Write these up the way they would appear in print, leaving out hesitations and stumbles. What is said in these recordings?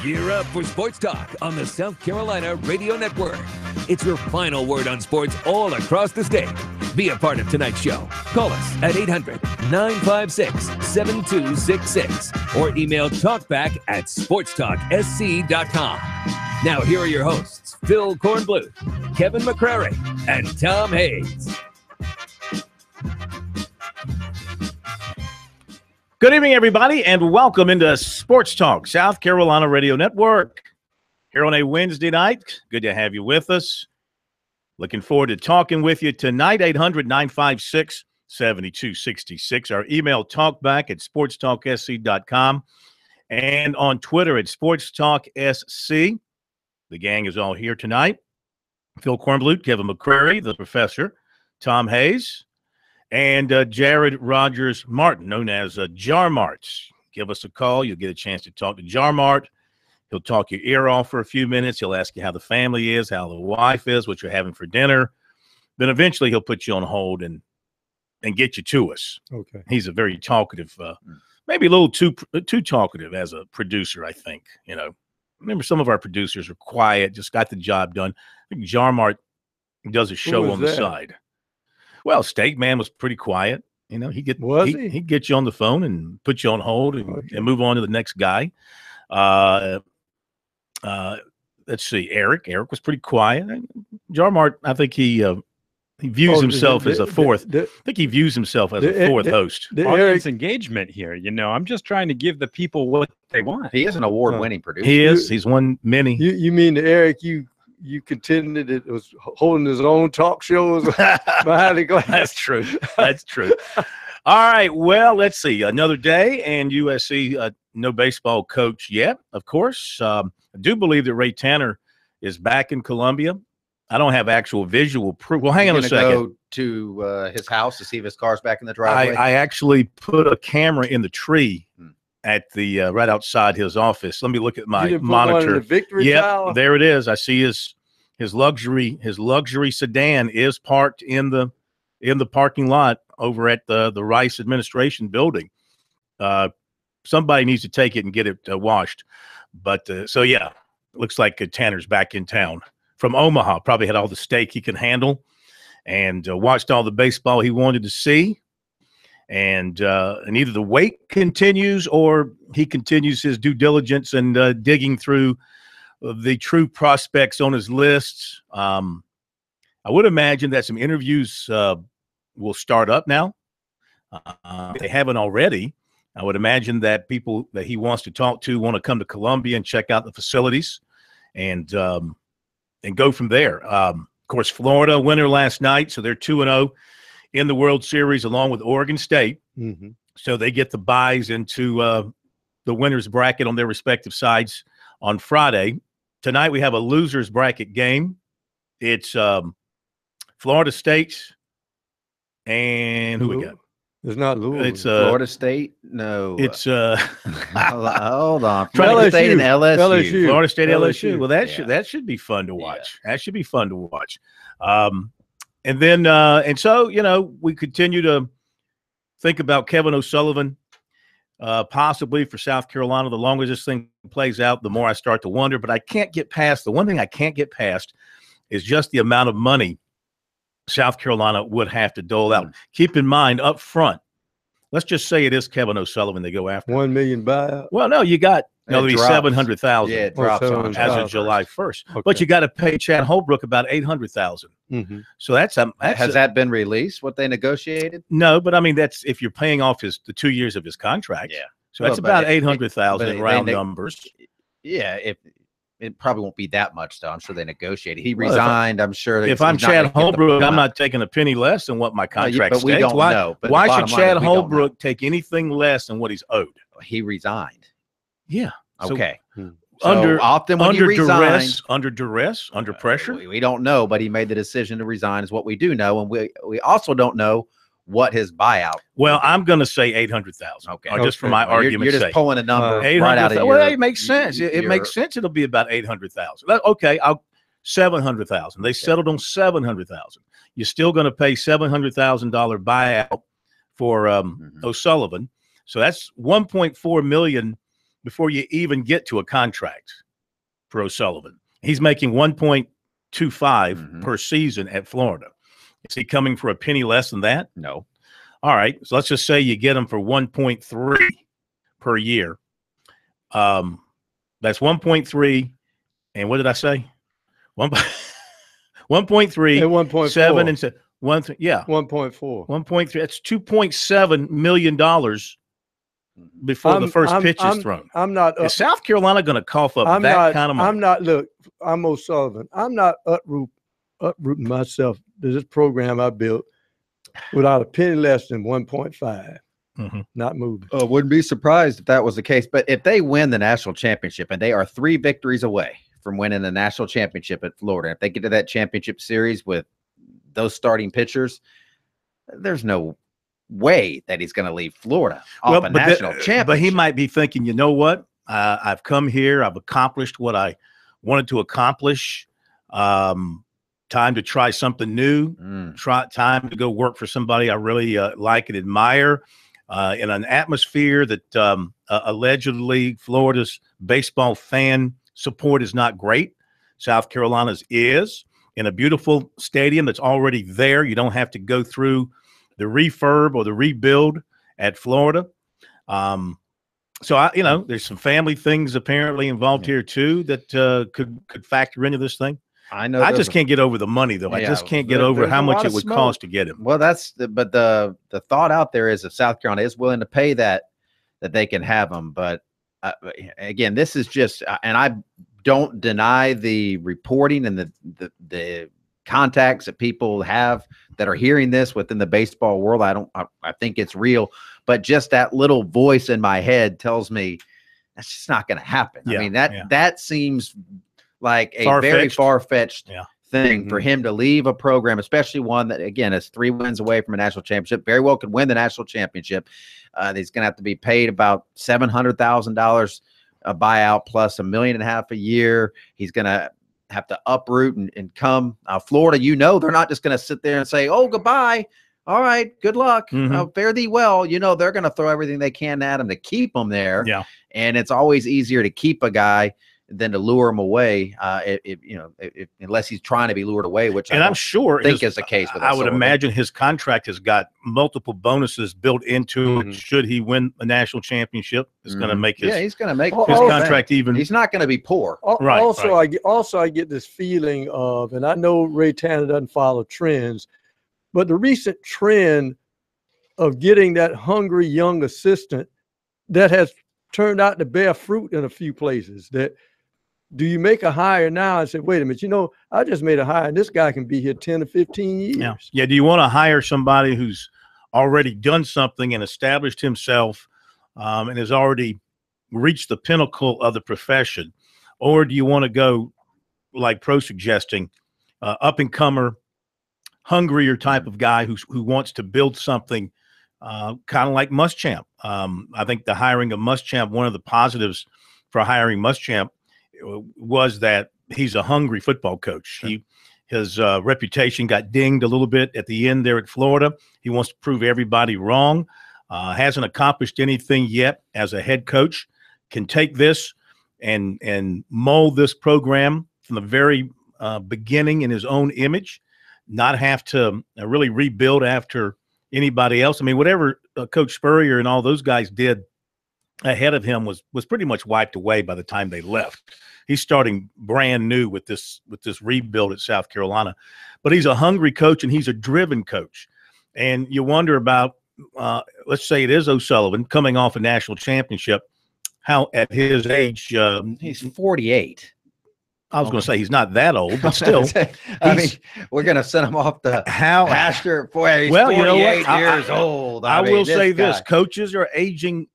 Gear up for Sports Talk on the South Carolina Radio Network. It's your final word on sports all across the state. Be a part of tonight's show. Call us at 800-956-7266 or email talkback@sportstalksc.com. Now here are your hosts, Phil Kornbluth, Kevin McCrary, and Tom Hayes. Good evening, everybody, and welcome into Sports Talk, South Carolina Radio Network. Here on a Wednesday night, good to have you with us. Looking forward to talking with you tonight, 800-956-7266. Our email, talkback@sportstalksc.com, and on Twitter at SportsTalkSC. The gang is all here tonight. Phil Kornbluth, Kevin McCrary, the professor, Tom Hayes, and Jared Rogers Martin, known as Jar Marts. Give us a call. You'll get a chance to talk to Jar Mart. He'll talk your ear off for a few minutes. He'll ask you how the family is, how the wife is, what you're having for dinner. Then eventually he'll put you on hold and get you to us. Okay. He's a very talkative, maybe a little too talkative as a producer, I think. You know, remember some of our producers are quiet, just got the job done. I think Jar Mart does a show on the side. Well, Steak Man was pretty quiet. You know, he'd get you on the phone and put you on hold and move on to the next guy. Let's see, Eric. Eric was pretty quiet. Jar Mart, I think he views himself as a fourth. I think he views himself as a fourth host. Audience engagement here. You know, I'm just trying to give the people what they want. He is an award-winning producer. He is. He's won many. You mean Eric? You contended it was holding his own talk shows behind the glass. That's true. That's true. All right. Well, let's see. Another day, and USC, no baseball coach yet, of course. I do believe that Ray Tanner is back in Columbia. I don't have actual visual proof. Well, hang on a second. Go to his house to see if his car's back in the driveway. I actually put a camera in the tree at the right outside his office. Let me look at my monitor. Yeah, there it is. I see his luxury sedan is parked in the parking lot over at the Rice Administration Building. Somebody needs to take it and get it washed. But so yeah, looks like Tanner's back in town from Omaha. Probably had all the steak he can handle, and watched all the baseball he wanted to see. And either the wait continues or he continues his due diligence and digging through the true prospects on his list. I would imagine that some interviews will start up now. If they haven't already, I would imagine that people that he wants to talk to want to come to Columbia and check out the facilities and go from there. Of course, Florida winner last night, so they're 2-0 in the World Series along with Oregon State. Mm-hmm. So they get the buys into the winner's bracket on their respective sides on Friday. Tonight we have a loser's bracket game. It's Florida State and who we got? It's not Louisville. It's Florida State. No, it's hold on. Florida State and LSU. Florida State, LSU. Well, that should be fun to watch. Yeah. That should be fun to watch. And then and so we continue to think about Kevin O'Sullivan. Possibly for South Carolina. The longer this thing plays out, the more I start to wonder. But I can't get past – the one thing I can't get past is just the amount of money South Carolina would have to dole out. Keep in mind, up front, let's just say it is Kevin O'Sullivan they go after. $1 million buyout? Well, no, you got $700,000 yeah, it drops on as of July 1st. Okay. But you got to pay Chad Holbrook about $800,000. Mm-hmm. So that's has that been released? What they negotiated? No, but I mean that's if you're paying off the 2 years of his contract. Yeah, so that's about $800,000 in round numbers. Yeah, it probably won't be that much though. I'm sure they negotiated. He resigned. I'm sure. If I'm Chad Holbrook, I'm not taking a penny less than what my contract states. But we don't know. But why should Chad Holbrook take anything less than what he's owed? He resigned. Yeah. Okay. Under duress, under pressure. We don't know, but he made the decision to resign is what we do know. And we also don't know what his buyout. Well, I'm going to say 800,000. Okay. Just for my argument's sake. You're just pulling a number right out of your. Well, it makes sense. It makes sense. It'll be about 800,000. Okay. 700,000. They settled on 700,000. You're still going to pay $700,000 buyout for O'Sullivan. So that's $1.4 million before you even get to a contract for O'Sullivan. He's making 1.25 per season at Florida. Is he coming for a penny less than that? No. All right. So let's just say you get him for 1.3 per year. That's 1.3. And what did I say? 1.3, 1.7 and 7. 1.4. 1.3. That's $2.7 million before the first pitch is thrown. I'm not. Is South Carolina going to cough up kind of money? I'm not. Look, I'm O'Sullivan. I'm not uprooting myself to this program I built without a penny less than 1.5. Not moving. Wouldn't be surprised if that was the case. But if they win the national championship, and they are 3 victories away from winning the national championship at Florida, if they get to that championship series with those starting pitchers, there's no way that he's going to leave Florida off a national championship. But he might be thinking, you know what? I've come here. I've accomplished what I wanted to accomplish. Time to try something new. Time to go work for somebody I really like and admire in an atmosphere that allegedly Florida's baseball fan support is not great. South Carolina's is, in a beautiful stadium that's already there. You don't have to go through the refurb or the rebuild at Florida. So there's some family things apparently involved here too that could factor into this thing. I know. I just can't get over the money though. I just can't get over how much it would cost to get him. Well, but the thought out there is if South Carolina is willing to pay that they can have him. But again, this is just, and I don't deny the reporting and the contacts that people have that are hearing this within the baseball world. I think it's real, but just that little voice in my head tells me that's just not going to happen. I mean, that seems like a very far-fetched thing for him to leave a program, especially one that, again, is 3 wins away from a national championship. Very well could win the national championship. He's going to have to be paid about $700,000 a buyout plus $1.5 million a year. He's going to have to uproot and come. Florida, they're not just going to sit there and say, oh, goodbye. All right, good luck. Fare thee well. They're going to throw everything they can at him to keep him there. Yeah. And it's always easier to keep a guy than to lure him away, unless he's trying to be lured away, which I'm sure is the case with us. I would imagine his contract has got multiple bonuses built into it. Should he win a national championship, it's going to make his contract even. He's not going to be poor. Right. I get this feeling of, and I know Ray Tanner doesn't follow trends, but the recent trend of getting that hungry young assistant that has turned out to bear fruit in a few places. Do you make a hire now and say, wait a minute, I just made a hire and this guy can be here 10 to 15 years. Yeah. Do you want to hire somebody who's already done something and established himself and has already reached the pinnacle of the profession? Or do you want to go, like Pro suggesting, up-and-comer, hungrier type of guy who wants to build something kind of like Muschamp? I think the hiring of Muschamp, one of the positives for hiring Muschamp was that he's a hungry football coach. His reputation got dinged a little bit at the end there at Florida. He wants to prove everybody wrong. Hasn't accomplished anything yet as a head coach. Can take this and mold this program from the very beginning in his own image, not have to really rebuild after anybody else. I mean, whatever Coach Spurrier and all those guys did ahead of him was pretty much wiped away by the time they left. He's starting brand new with this rebuild at South Carolina. But he's a hungry coach and he's a driven coach. And you wonder about, let's say it is O'Sullivan coming off a national championship, how at his age he's 48. I was going to say he's not that old, but still. I mean, we're going to send him off the pasture. Boy, he's 48 years old. I will say this: coaches are aging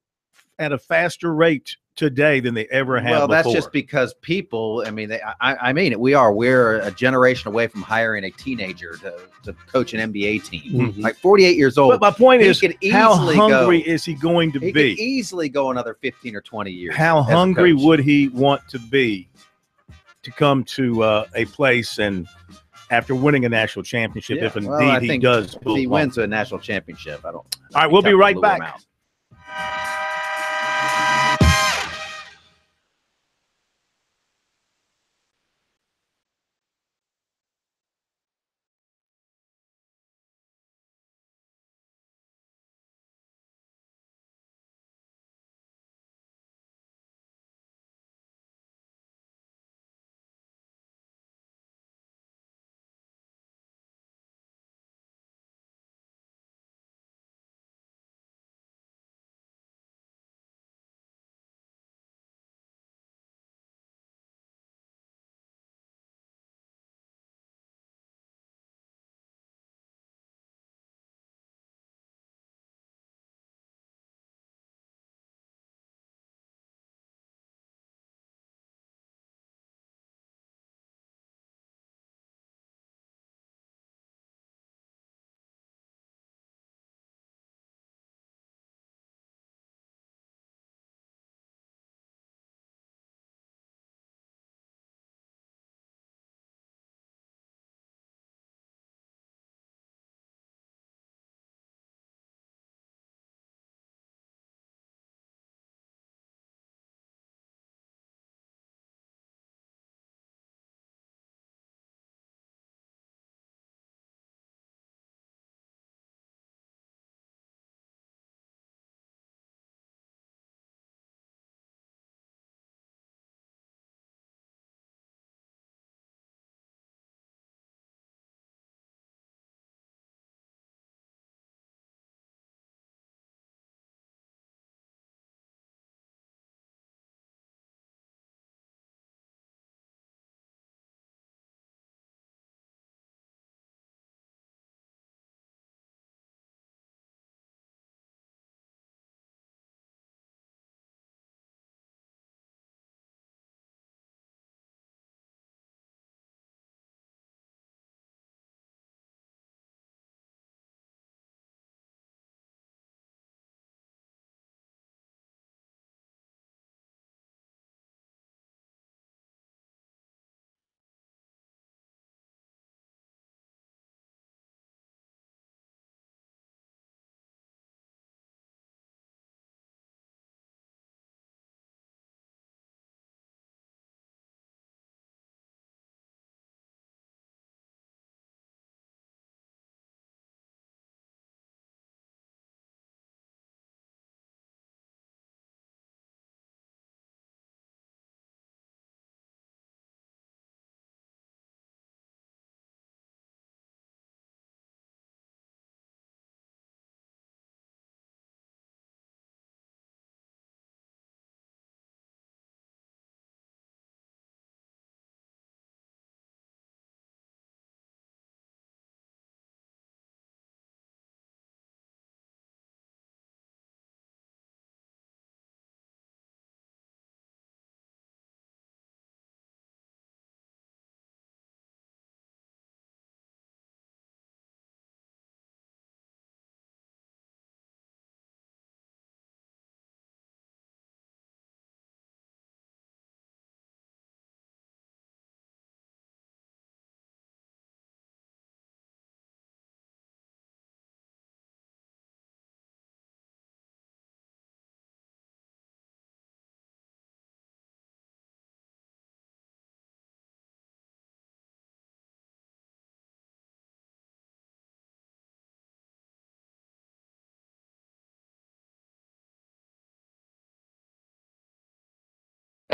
at a faster rate today than they ever have. Well, that's just because people. I mean, I mean it. We're a generation away from hiring a teenager to coach an NBA team. Like 48 years old. But my point is, how hungry is he going to be? He could easily go another 15 or 20 years. How hungry would he want to be to come to a place and after winning a national championship, if indeed he does? If he wins a national championship, I don't. All right, we'll be right back.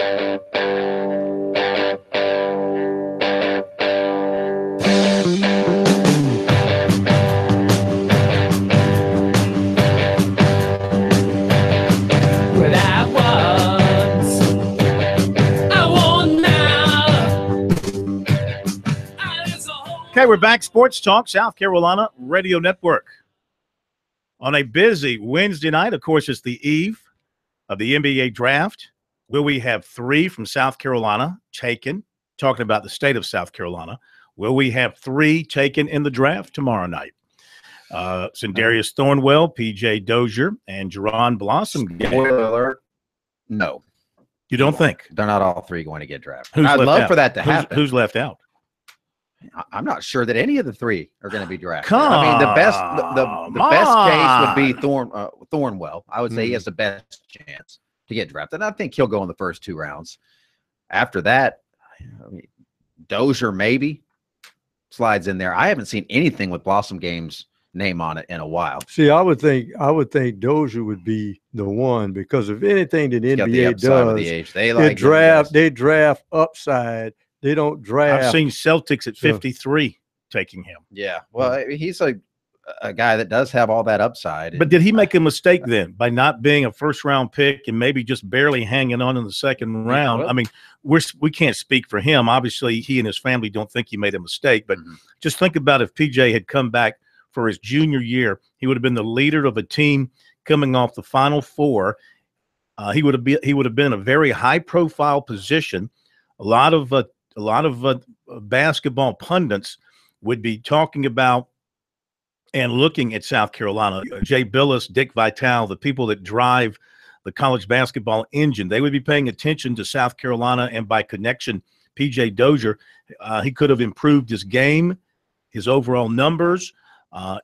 Okay, we're back. Sports Talk, South Carolina Radio Network. On a busy Wednesday night, of course, it's the eve of the NBA draft. Will we have 3 from South Carolina taken? Talking about the state of South Carolina. Will we have 3 taken in the draft tomorrow night? Sindarius Thornwell, P.J. Dozier, and Jerron Blossom. Spoiler alert, no. You don't think? They're not all 3 going to get drafted. Who's I'd left love out? for that to happen. Who's left out? I'm not sure that any of the 3 are going to be drafted. Come I mean, the best case would be Thornwell. I would say he has the best chance to get drafted. And I think he'll go in the first 2 rounds. After that, I mean, Dozier maybe slides in there. I haven't seen anything with Blossom Game's name on it in a while. See, I would think Dozier would be the one, because if anything that He's got the NBA upside with does, the age. They draft upside. They don't draft. I've seen Celtics at 53 taking him. Yeah, well, he's a guy that does have all that upside. But did he make a mistake then by not being a first-round pick and maybe just barely hanging on in the second round? Well, I mean, we can't speak for him. Obviously, he and his family don't think he made a mistake. But just think about if PJ had come back for his junior year, he would have been the leader of a team coming off the Final Four. He would have been in a very high-profile position. A lot of basketball pundits would be talking about and looking at South Carolina. Jay Billis, Dick Vitale, the people that drive the college basketball engine, they would be paying attention to South Carolina, and by connection, P.J. Dozier. He could have improved his game, his overall numbers.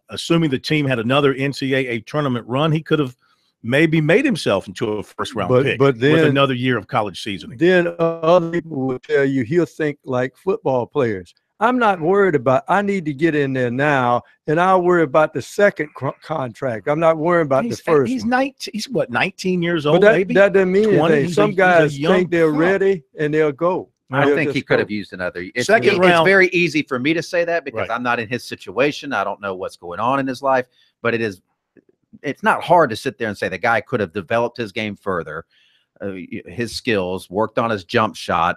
Assuming the team had another NCAA tournament run, he could have maybe made himself into a first-round pick with another year of college seasoning. Then other people will tell you he'll think like football players. I'm not worried about – I need to get in there now, and I'll worry about the second contract. I'm not worrying about the first. He's 19. He's what, 19 years old, but maybe? That doesn't mean 20. anything. Some guys think they're ready, and they'll go. I think he could have used another. It's very easy for me to say that because I'm not in his situation. I don't know what's going on in his life, but it's not hard to sit there and say the guy could have developed his game further, his skills, worked on his jump shot,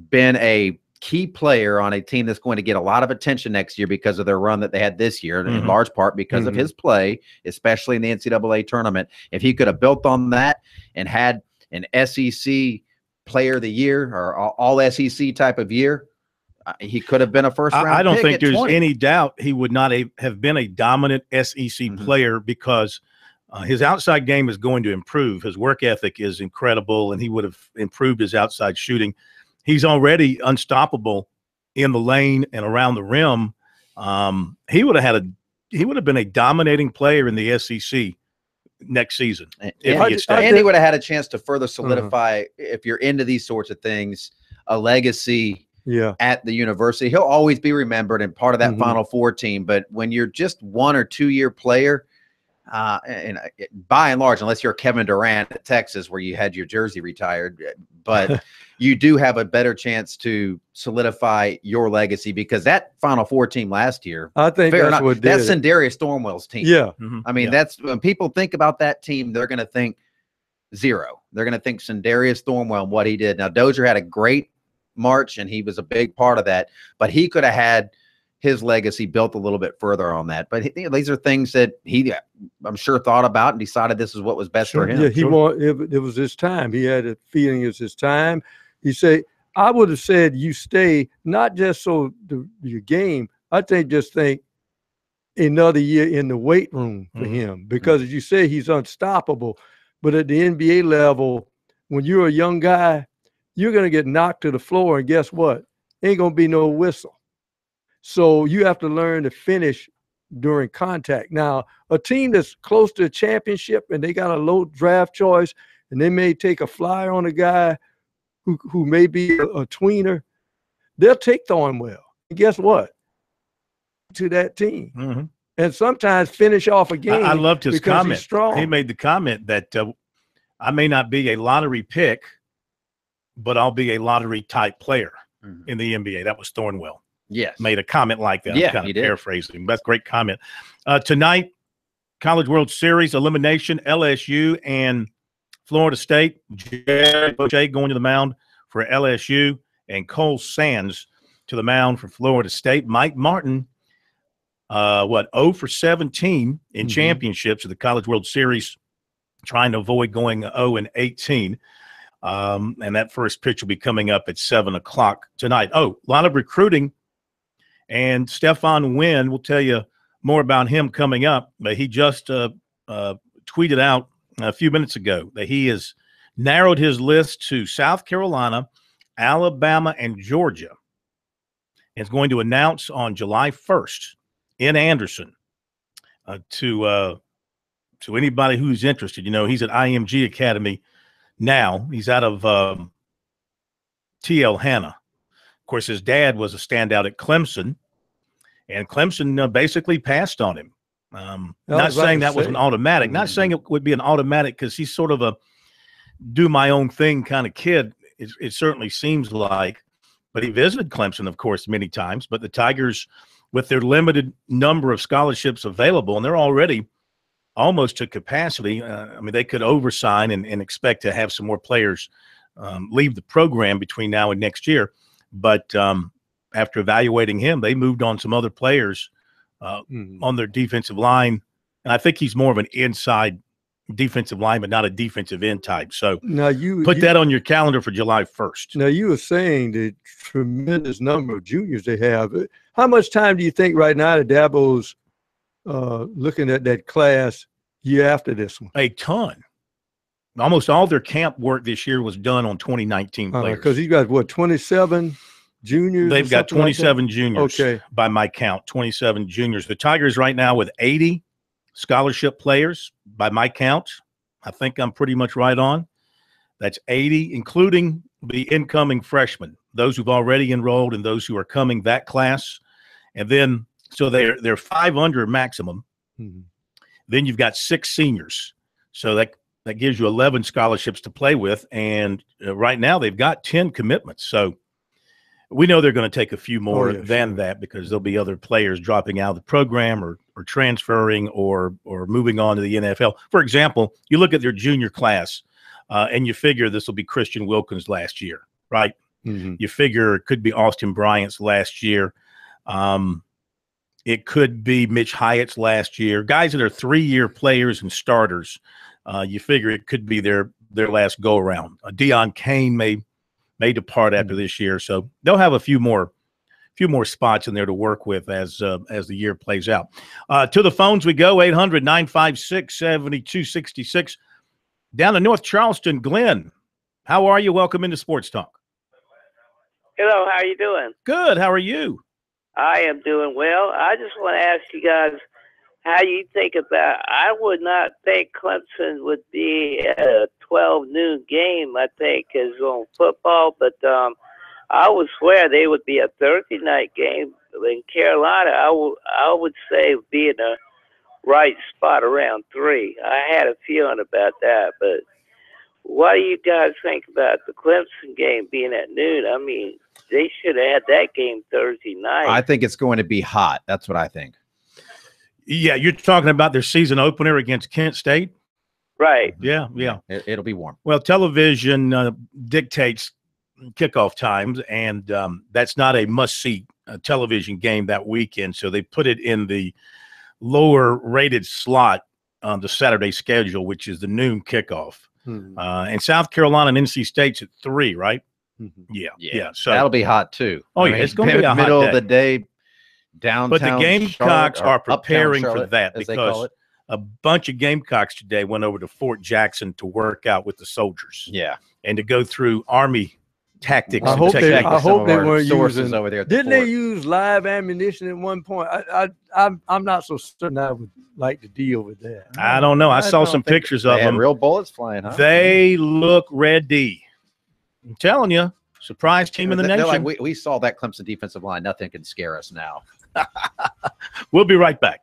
been a key player on a team that's going to get a lot of attention next year because of their run that they had this year, in large part because of his play, especially in the NCAA tournament. If he could have built on that and had an SEC player of the year or all SEC type of year, he could have been a first round pick. I don't think there's 20. any doubt he would not have been a dominant SEC player because his outside game is going to improve. His work ethic is incredible, and he would have improved his outside shooting. He's already unstoppable in the lane and around the rim. He would have been a dominating player in the SEC next season. And he would have had a chance to further solidify, if you're into these sorts of things, a legacy at the university. He'll always be remembered and part of that Final Four team. But when you're just 1 or 2 year player, and by and large, unless you're Kevin Durant at Texas where you had your jersey retired, but you do have a better chance to solidify your legacy because that Final Four team last year, I think that's Sindarius Thornwell's team. Yeah. I mean, that's when people think about that team, they're going to think zero. They're going to think Sindarius Thornwell and what he did. Now, Dozier had a great March, and he was a big part of that, but he could have had his legacy built a little bit further on that. But these are things that he, I'm sure, thought about and decided this is what was best for him. Yeah, it was his time. He had a feeling it's his time. He said, I would have said you stay, not just so your game. I just think another year in the weight room for him because, as you say, he's unstoppable. But at the NBA level, when you're a young guy, you're going to get knocked to the floor, and guess what? Ain't going to be no whistle. So you have to learn to finish during contact. Now, a team that's close to a championship and they got a low draft choice and they may take a flyer on a guy who may be a tweener, they'll take Thornwell. And guess what? To that team. And sometimes finish off a game. I loved his comment. He's strong. He made the comment that I may not be a lottery pick, but I'll be a lottery-type player in the NBA. That was Thornwell. Yes. Made a comment like that. Yeah, I'm kind he of did. paraphrasing. That's a great comment. Tonight, College World Series elimination, LSU and Florida State. Jared Boucher going to the mound for LSU, and Cole Sands to the mound for Florida State. Mike Martin, 0 for 17 in championships of the College World Series, trying to avoid going 0-18. And that first pitch will be coming up at 7 o'clock tonight. Oh, a lot of recruiting. And Stephon Wynn, we'll tell you more about him coming up. But he just tweeted out a few minutes ago that he has narrowed his list to South Carolina, Alabama, and Georgia. And is going to announce on July 1st in Anderson to anybody who's interested. You know, he's at IMG Academy now. He's out of T.L. Hanna. Of course, his dad was a standout at Clemson, and Clemson basically passed on him. Not saying that was an automatic. Not saying it would be an automatic because he's sort of a do-my-own-thing kind of kid. It certainly seems like. But he visited Clemson, of course, many times. But the Tigers, with their limited number of scholarships available, and they're already almost to capacity, I mean, they could oversign and expect to have some more players leave the program between now and next year. But after evaluating him, they moved on some other players on their defensive line. And I think he's more of an inside defensive line, but not a defensive end type. So now you put that on your calendar for July 1st. Now, you were saying the tremendous number of juniors they have. How much time do you think right now that Dabo's looking at that class year after this one? A ton. Almost all their camp work this year was done on 2019 players. Because he's got, 27 juniors? They've got 27 juniors, okay, by my count, 27 juniors. The Tigers right now with 80 scholarship players, by my count. I think I'm pretty much right on. That's 80, including the incoming freshmen, those who've already enrolled and those who are coming that class. And then, so they're 5 under maximum. Then you've got 6 seniors. So that gives you 11 scholarships to play with. And right now they've got 10 commitments. So we know they're going to take a few more than that because there'll be other players dropping out of the program or transferring or moving on to the NFL. For example, you look at their junior class and you figure this will be Christian Wilkins last year, right? You figure it could be Austin Bryant's last year. It could be Mitch Hyatt's last year. Guys that are 3-year players and starters, you figure it could be their last go-around. Deion Kane may depart after this year, so they'll have a few more spots in there to work with as the year plays out. To the phones we go, 800-956-7266. Down in North Charleston, Glenn, how are you? Welcome into Sports Talk. Hello, how are you doing? Good. How are you? I am doing well. I just want to ask you guys how you think about. I would not think Clemson would be a 12 noon game. I think is on football, but I would swear they would be a Thursday night game in Carolina. I would say would be in the right spot around 3. I had a feeling about that, but what do you guys think about the Clemson game being at noon? I mean, they should have had that game Thursday night. I think it's going to be hot. That's what I think. Yeah, you're talking about their season opener against Kent State? Right. Yeah. It'll be warm. Well, television dictates kickoff times, and that's not a must-see television game that weekend, so they put it in the lower-rated slot on the Saturday schedule, which is the noon kickoff. And South Carolina and NC State's at 3, right? Yeah. So that'll be hot too. Oh, yeah, it's going to be a middle hot of the day downtown. But the Gamecocks are preparing for that because a bunch of Gamecocks today went over to Fort Jackson to work out with the soldiers. Yeah, and to go through Army tactics. I hope they weren't using over there. Didn't they use live ammunition at one point? I'm not so certain I would like to deal with that. I don't know. I saw some pictures of them. Real bullets flying. Huh? They look ready. I'm telling you, surprise team in the nation. Like, we saw that Clemson defensive line. Nothing can scare us now. We'll be right back.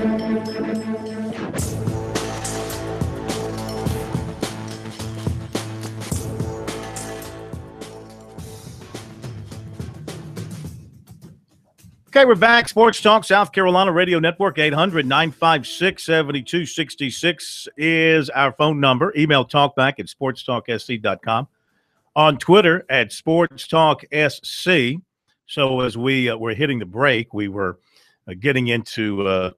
Okay, we're back. Sports Talk South Carolina Radio Network, 800-956-7266 is our phone number. Email talkback at sportstalksc.com. On Twitter at SportsTalkSC. So as we were hitting the break, we were getting into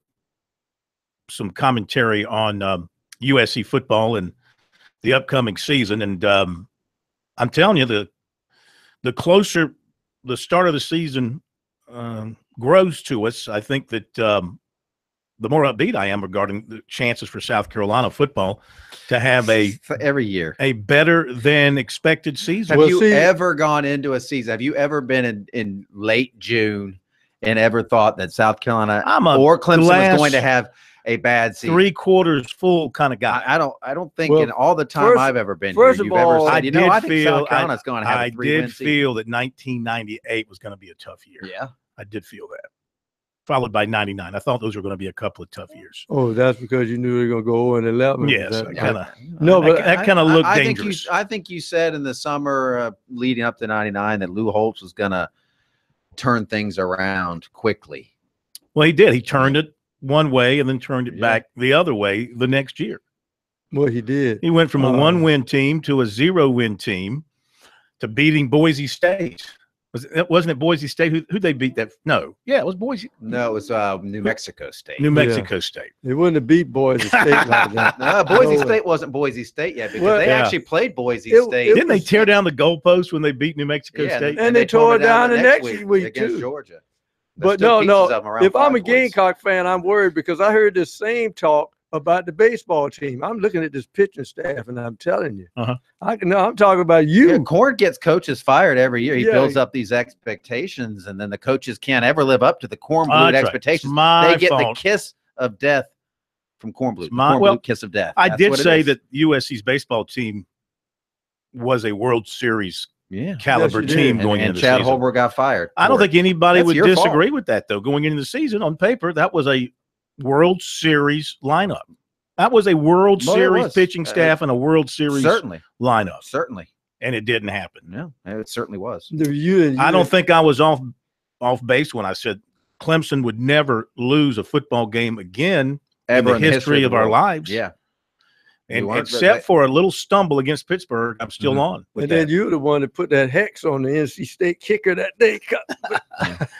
some commentary on USC football and the upcoming season. And I'm telling you, the closer the start of the season grows to us, I think that the more upbeat I am regarding the chances for South Carolina football to have every year a better than expected season. Have you ever gone into a season? Have you ever been in late June and ever thought that South Carolina or Clemson was going to have a bad season? 3/4 full kind of guy. I don't think in all the time I've ever been here, you've ever said, I think South Carolina's going to have a 3-win season. I did feel that 1998 was going to be a tough year. Yeah. I did feel that. Followed by 99. I thought those were going to be a couple of tough years. Oh, that's because you knew they were going to go 0-11. Yes, that kind of looked dangerous. I think you said in the summer leading up to 99 that Lou Holtz was going to turn things around quickly. Well, he did. He turned it one way and then turned it back the other way the next year. Well, he did. He went from a 1-win team to a 0-win team to beating Boise State. Wasn't it Boise State? Who they beat that? No. Yeah, it was Boise. No, it was New Mexico State. New Mexico State. They wouldn't have beat Boise State like that. No, Boise State wasn't Boise State yet because they actually played Boise State. Didn't they tear down the goalpost when they beat New Mexico State? And they tore it down the next week against too. Georgia. But no. If I'm a Gamecock fan, I'm worried because I heard this same talk about the baseball team. I'm looking at this pitching staff, and I'm telling you, I'm talking about you. Yeah, Corn gets coaches fired every year. He builds up these expectations, and then the coaches can't ever live up to the Corn Blue expectations. They get the kiss of death from Corn Blue. Blue kiss of death. I did say that USC's baseball team was a World Series caliber team going into the season. And Chad Holbrook got fired. I don't think anybody would disagree with that, though. Going into the season, on paper, that was a World Series lineup. That was a World Series pitching staff and a World Series lineup. Certainly. And it didn't happen. No, it certainly was. I don't think I was off base when I said Clemson would never lose a football game again ever in the history of our lives. Yeah. And except for a little stumble against Pittsburgh, I'm still on. And then you're the one that put that hex on the NC State kicker that day.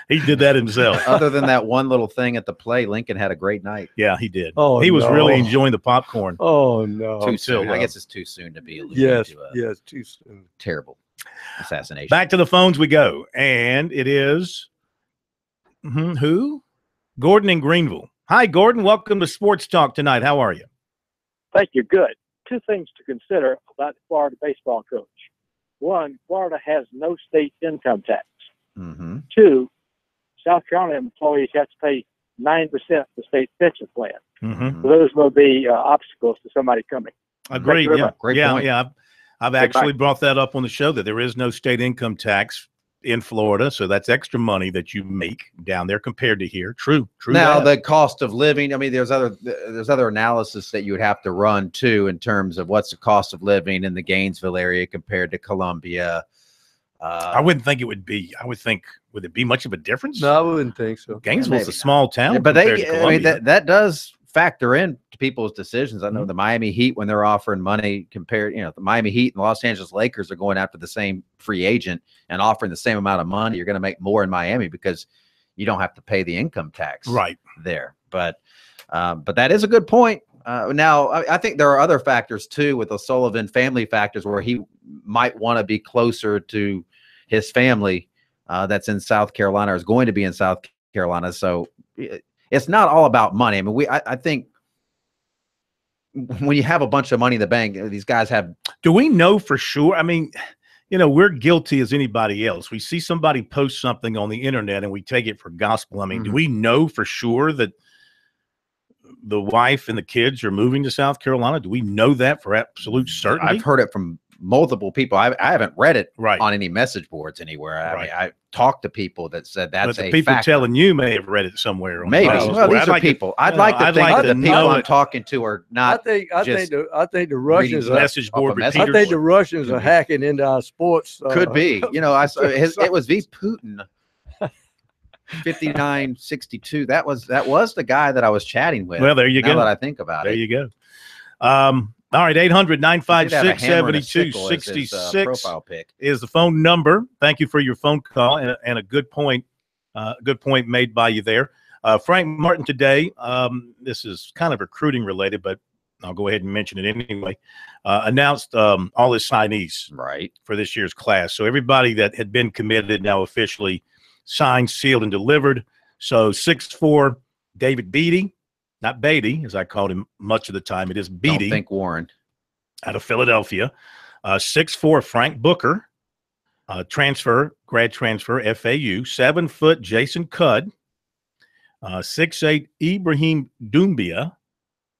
He did that himself. Other than that one little thing at the play, Lincoln had a great night. Yeah, he did. Oh, he was really enjoying the popcorn. Oh, no. Too soon. I guess it's too soon to be alluding to too soon. Terrible assassination. Back to the phones we go. And it is who? Gordon in Greenville. Hi, Gordon. Welcome to Sports Talk tonight. How are you? Thank you. Good. Two things to consider about the Florida baseball coach. One, Florida has no state income tax. Mm-hmm. Two, South Carolina employees have to pay 9% of the state pension plan. Mm-hmm. So those will be obstacles to somebody coming. Agreed. Yeah. Great point. Yeah. I've actually brought that up on the show that there is no state income tax in Florida, so that's extra money that you make down there compared to here. True. Now the cost of living. I mean, there's other analysis that you would have to run too in terms of what's the cost of living in the Gainesville area compared to Columbia. I wouldn't think it would be. I would think, would it be much of a difference? No, I wouldn't think so. Gainesville's a small town, but that does factor in to people's decisions. I know the Miami Heat, when they're offering money compared, the Miami Heat and the Los Angeles Lakers are going after the same free agent and offering the same amount of money. You're going to make more in Miami because you don't have to pay the income tax there. But that is a good point. Now, I think there are other factors too with the Sullivan family factors where he might want to be closer to his family that's in South Carolina or is going to be in South Carolina. So it's not all about money. I mean, I think when you have a bunch of money in the bank, these guys have. Do we know for sure? I mean, we're guilty as anybody else. We see somebody post something on the internet and we take it for gospel. I mean, do we know for sure that the wife and the kids are moving to South Carolina? Do we know that for absolute certainty? I've heard it from multiple people. I haven't read it Right. on any message boards anywhere. I Right. mean, I talked to people that said that's but the a people factor. telling you may have read it somewhere. On Maybe. the Well, these I'd are like to- people. I'd no, like to I'd think like that to the people know I'm it. talking to are not. I think the Russians reading are. Message off a board message I repeaters. think the Russians are hacking into our sports. Could be. You know, I saw it was V Putin. 5962. That was the guy that I was chatting with. Well, there you now go. that I think about There it. you go. All right, 800-956-7266 profile pic. is the phone number. Thank you for your phone call and a good point made by you there. Frank Martin today, this is kind of recruiting related, but I'll go ahead and mention it anyway, announced all his signees Right. for this year's class. So everybody that had been committed now officially signed, sealed, and delivered. So 6'4", David Beatty, not Beatty, as I called him much of the time. It is Beatty. Don't think Warren. Out of Philadelphia. 6'4", Frank Booker, grad transfer, FAU. 7 foot, Jason Cudd. 6'8", Ibrahim Doumbia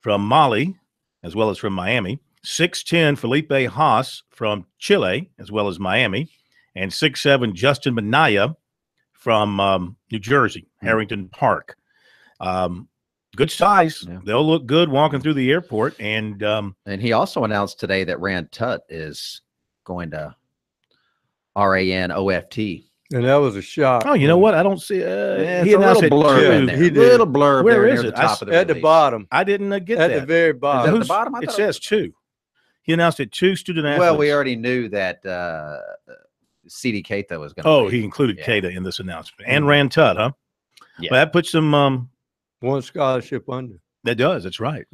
from Mali, as well as from Miami. 6'10", Felipe Haas from Chile, as well as Miami. And 6'7", Justin Minaya from New Jersey, Harrington Park. Good size. Yeah. They'll look good walking through the airport. And he also announced today that Rand Tutt is going to RANOFT. And that was a shock. oh, you know what? I don't see. Yeah, He it's a announced little it blurb too. in there. He did. Little blurb Where there is near it? the top of the At the release. bottom. I didn't get At that. the very bottom. at the bottom? I It thought says 2. He announced it 2 student athletes. Well, we already knew that CD Keita was going to. Oh, he included Keita in this announcement and Rand Tutt, huh? Yeah. Well, that puts him. One scholarship under. That does. That's right.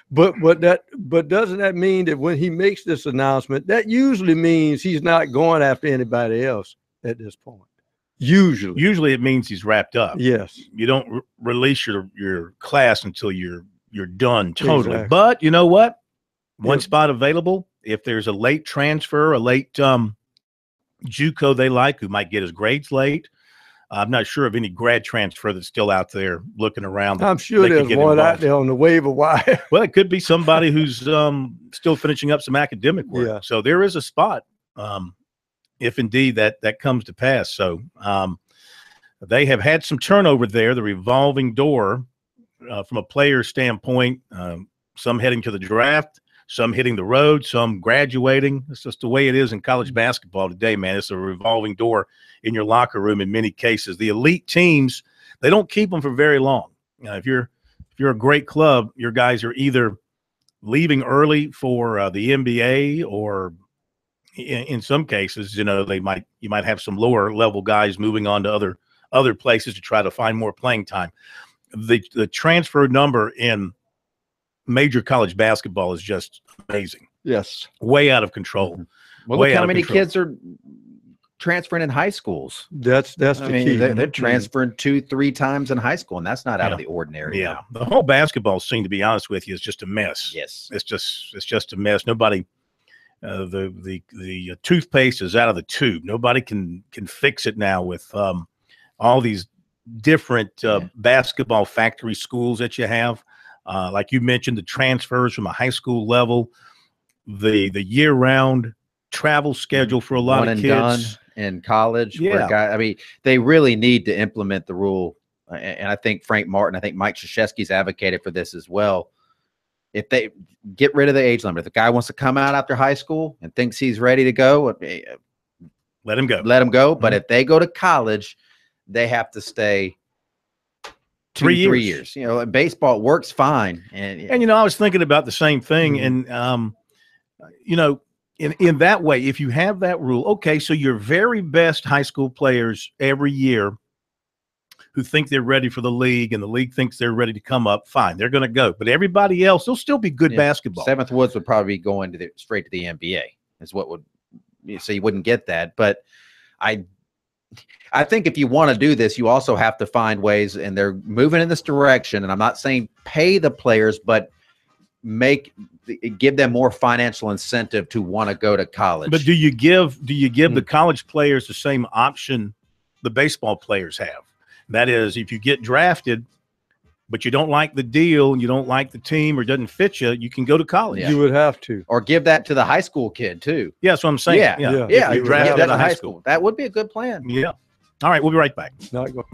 But doesn't that mean that when he makes this announcement, that usually means he's not going after anybody else at this point? Usually it means he's wrapped up. yes. You don't release your class until you're done totally. Exactly. But you know what? One Yeah. spot available. If there's a late transfer, a late JUCO they like, who might get his grades late. I'm not sure of any grad transfer that's still out there looking around. I'm sure they could there's get one out involved. there on the waiver wire. Well, it could be somebody who's still finishing up some academic work. Yeah. So there is a spot, if indeed that comes to pass. So they have had some turnover there, the revolving door from a player standpoint, some heading to the draft, some hitting the road, some graduating. It's just the way it is in college basketball today, man. It's a revolving door in your locker room in many cases. The elite teams, they don't keep them for very long. If you're a great club, your guys are either leaving early for the NBA, or in some cases, you might have some lower level guys moving on to other places to try to find more playing time. The transfer number in major college basketball is just amazing. Yes. Way out of control. Well, Way look out how of many control. kids are transferring in high schools. That's I the mean, key. they're transferring 2-3 times in high school, and that's not out of the ordinary. Yeah, the whole basketball scene, to be honest with you, is just a mess. Yes. It's just a mess. Nobody, the toothpaste is out of the tube. Nobody can fix it now with all these different basketball factory schools that you have. Like you mentioned, the transfers from a high school level, the year-round travel schedule for a lot One of and kids. done in college. Yeah. I mean, they really need to implement the rule. And I think Frank Martin, I think Mike Krzyzewski's advocated for this as well. If they get rid of the age limit, if the guy wants to come out after high school and thinks he's ready to go, Let him go. let him go. But if they go to college, they have to stay 3 years. You know, baseball works fine. And I was thinking about the same thing. And, in that way, if you have that rule, okay, so your very best high school players every year who think they're ready for the league and the league thinks they're ready to come up, fine, they're going to go. But everybody else, they'll still be good basketball. Seventh Woods would probably be going straight to the NBA is what would, so you wouldn't get that. But I think if you want to do this, you also have to find ways, and they're moving in this direction. And I'm not saying pay the players, but give them more financial incentive to want to go to college. But do you give the college players the same option the baseball players have? That is, if you get drafted, but you don't like the deal, you don't like the team, or it doesn't fit you, you can go to college. You would have to. Or give that to the high school kid too. Yeah, that's what I'm saying. Yeah. Yeah. Yeah, If you you would draft give out that of to high high school. school. That would be a good plan. Yeah. All right, we'll be right back. Not go.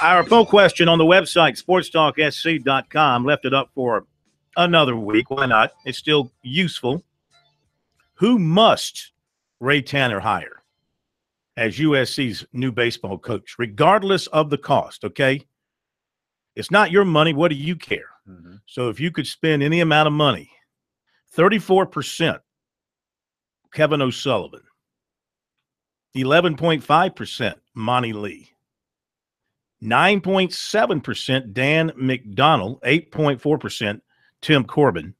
Our poll question on the website, SportsTalkSC.com, left it up for another week. Why not? It's still useful. Who must Ray Tanner hire as USC's new baseball coach, regardless of the cost, okay? It's not your money. What do you care? So if you could spend any amount of money, 34% Kevin O'Sullivan. 11.5%, Monty Lee. 9.7%, Dan McDonald. 8.4%, Tim Corbin.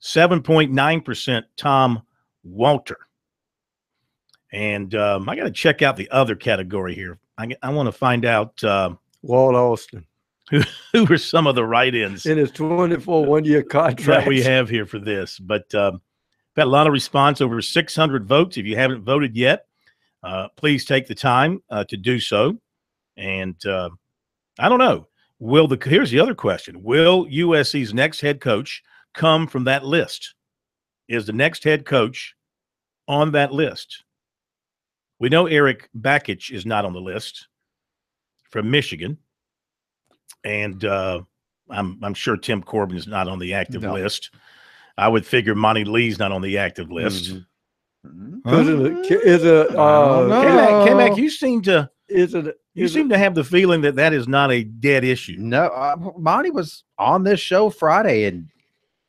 7.9%, Tom Walter. And I got to check out the other category here. I want to find out Walt Austin. who are some of the write-ins in his 24 one-year contract that we have here for this. But got a lot of response, over 600 votes. If you haven't voted yet, please take the time to do so. And I don't know. Here's the other question. Will USC's next head coach come from that list? Is the next head coach on that list? We know Eric Bakich is not on the list from Michigan. And I'm sure Tim Corbin is not on the active list. I would figure Monty Lee's not on the active list. K-Mac, you seem to have the feeling that is not a dead issue. No, Monty was on this show Friday, and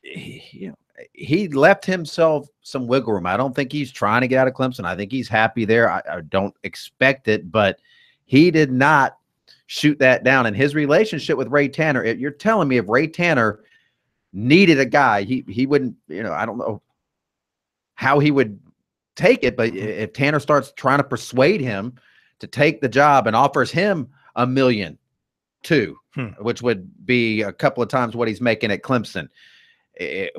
he left himself some wiggle room. I don't think he's trying to get out of Clemson. I think he's happy there. I don't expect it, but he did not shoot that down. And his relationship with Ray Tanner, you're telling me if Ray Tanner needed a guy, he wouldn't, I don't know how he would take it, but if Tanner starts trying to persuade him to take the job and offers him $1.2 million, which would be a couple of times what he's making at Clemson,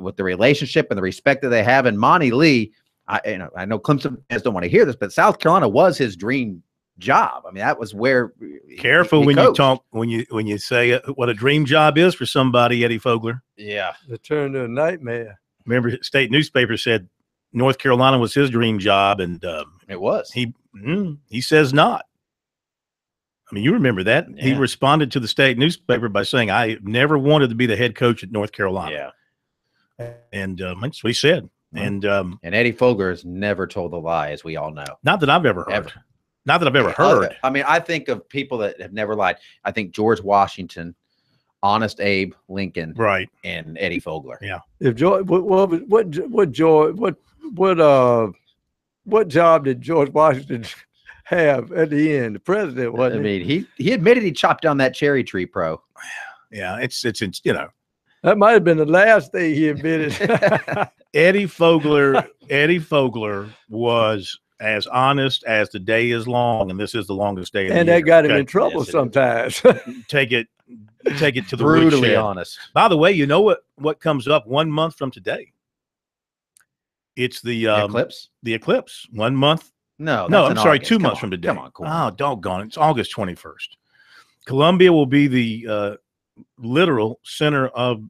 with the relationship and the respect that they have, and Monty Lee, I know Clemson fans don't want to hear this, but South Carolina was his dream job. I mean, that was where careful when you talk, when you say what a dream job is for somebody, Eddie Fogler. Yeah. It turned to a nightmare. Remember, state newspaper said North Carolina was his dream job, and it was. He says not. I mean, you remember that. Yeah. He responded to the state newspaper by saying, I never wanted to be the head coach at North Carolina. Yeah. And that's what he said. And Eddie Fogler has never told a lie, as we all know. Not that I've ever heard. Not that I've ever heard. I mean, I think of people that have never lied. I think George Washington, Honest Abe Lincoln, right, and Eddie Fogler. Yeah. If George, what job did George Washington have at the end? The president, wasn't he? I mean, he admitted he chopped down that cherry tree, pro. Yeah, it's that might have been the last thing he admitted. Eddie Fogler was as honest as the day is long, and this is the longest day of the year. And that got him in trouble sometimes. Take it to the brutally woodshed. Honest. By the way, you know what comes up 1 month from today? It's the eclipse. The eclipse. 1 month. No, I'm sorry, 2 months from today. Come on. Oh, doggone it! It's August 21st. Columbia will be the literal center of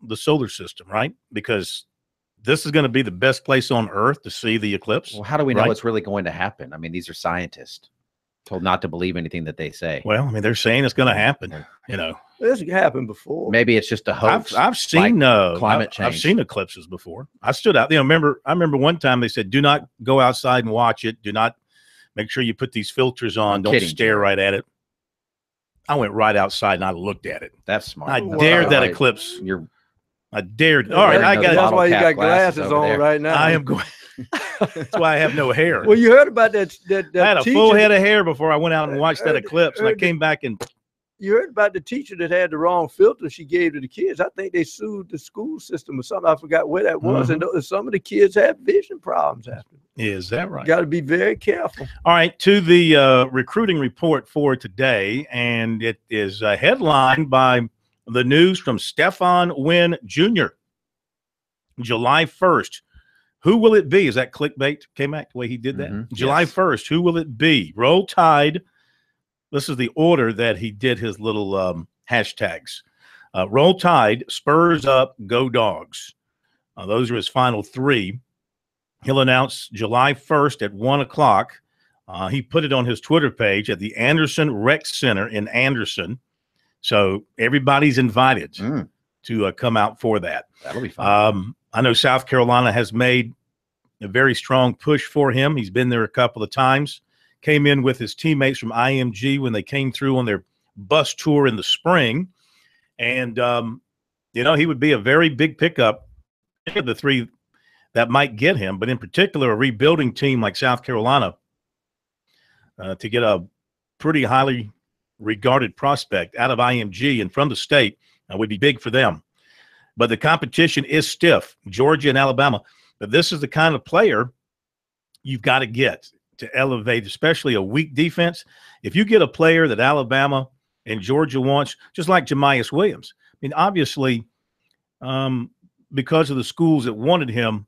the solar system, right? Because this is going to be the best place on Earth to see the eclipse. Well, how do we know it's really going to happen? I mean, these are scientists told not to believe anything that they say. Well, I mean, they're saying it's going to happen. This happened before. Maybe it's just a hoax. I've seen climate change. I've seen eclipses before. I stood out. I remember one time they said, "Do not go outside and watch it. Do not make sure you put these filters on. Don't stare right at it." I went right outside and I looked at it. That's smart. I dared that eclipse. I dared. All right, I got. That's why you got glasses on right now. I am going. That's why I have no hair. Well, you heard about that I had a full head of hair before I went out and watched that eclipse, and I came back and. You heard about the teacher that had the wrong filter she gave to the kids. I think they sued the school system or something. I forgot where that was. And some of the kids have vision problems after. Is that right? Got to be very careful. All right, to the recruiting report for today, and it is headlined by the news from Stefan Wynn Jr. July 1st. Who will it be? Is that clickbait, K-Mac, the way he did that? July 1st, who will it be? Roll Tide. This is the order that he did his little hashtags. Roll Tide, Spurs Up, Go Dogs. Those are his final three. He'll announce July 1st at 1 o'clock. He put it on his Twitter page at the Anderson Rec Center in Anderson. So everybody's invited to come out for that. That'll be fun. I know South Carolina has made a very strong push for him. He's been there a couple of times. Came in with his teammates from IMG when they came through on their bus tour in the spring. And, he would be a very big pickup. The three that might get him, but in particular, a rebuilding team like South Carolina to get a pretty highly regarded prospect out of IMG and from the state would be big for them. But the competition is stiff, Georgia and Alabama. But this is the kind of player you've got to get to elevate, especially a weak defense. If you get a player that Alabama and Georgia wants, just like Jamias Williams, I mean, obviously, because of the schools that wanted him,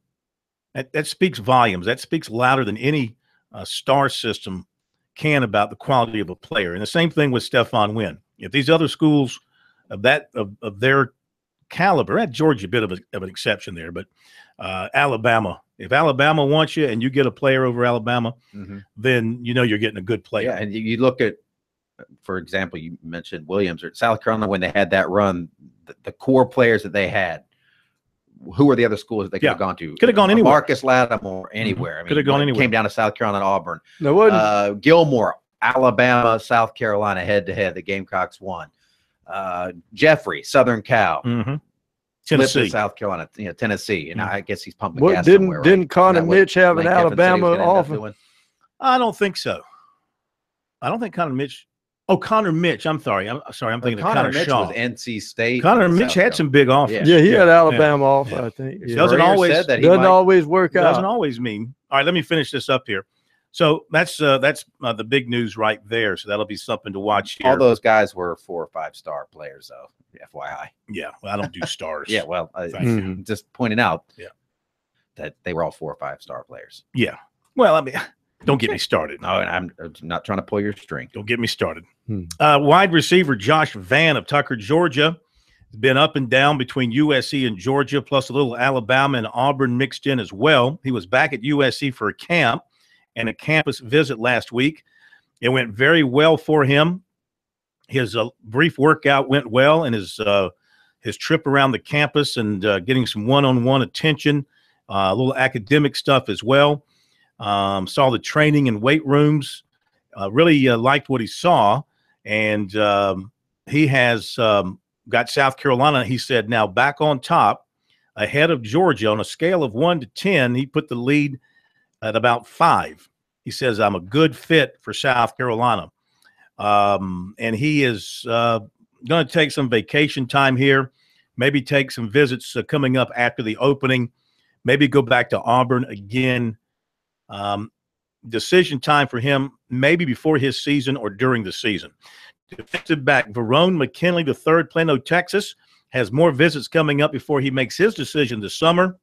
that speaks volumes. That speaks louder than any star system can about the quality of a player. And the same thing with Stephon Wynn. If these other schools of their caliber, at Georgia a bit of an exception there, but Alabama, if Alabama wants you and you get a player over Alabama, then you know you're getting a good player. Yeah, and you look at, for example, you mentioned Williams or South Carolina when they had that run, the core players that they had. Who are the other schools that they could have gone to? Could have gone anywhere. Marcus Lattimore, anywhere. I mean, could have gone anywhere. Came down to South Carolina, Auburn. No, Gilmore, Alabama, South Carolina, head to head. The Gamecocks won. Jeffrey, Southern Cal. Tennessee, South Carolina, Tennessee, and I guess he's pumping gas somewhere, didn't Connor Mitch have an Alabama offer? I don't think so. I don't think Connor Mitch. Oh, Connor Mitch. I'm sorry. I'm thinking of Connor Mitch Shaw. was NC State. Connor Mitch had some big offers. Yeah, he had Alabama offer, I think. Yeah. Doesn't always work out. Doesn't always mean. All right, let me finish this up here. So that's the big news right there. So that'll be something to watch here. All those guys were 4 or 5 star players, though. FYI. Yeah, well, I don't do stars. Yeah, well, just pointing out that they were all 4 or 5 star players. Yeah. Well, I mean, don't get me started. No, and I'm not trying to pull your string. Don't get me started. Wide receiver Josh Vann of Tucker, Georgia, has been up and down between USC and Georgia, plus a little Alabama and Auburn mixed in as well. He was back at USC for a camp and a campus visit last week. It went very well for him. His brief workout went well, and his trip around the campus and getting some one-on-one attention, a little academic stuff as well. Saw the training in weight rooms. Really liked what he saw, and he has got South Carolina, he said, now back on top, ahead of Georgia. On a scale of 1 to 10, he put the lead at about 5. He says, I'm a good fit for South Carolina. And he is going to take some vacation time here, maybe take some visits coming up after the opening, maybe go back to Auburn again. Decision time for him, maybe before his season or during the season. Defensive back Verone McKinley III, Plano, Texas, has more visits coming up before he makes his decision this summer.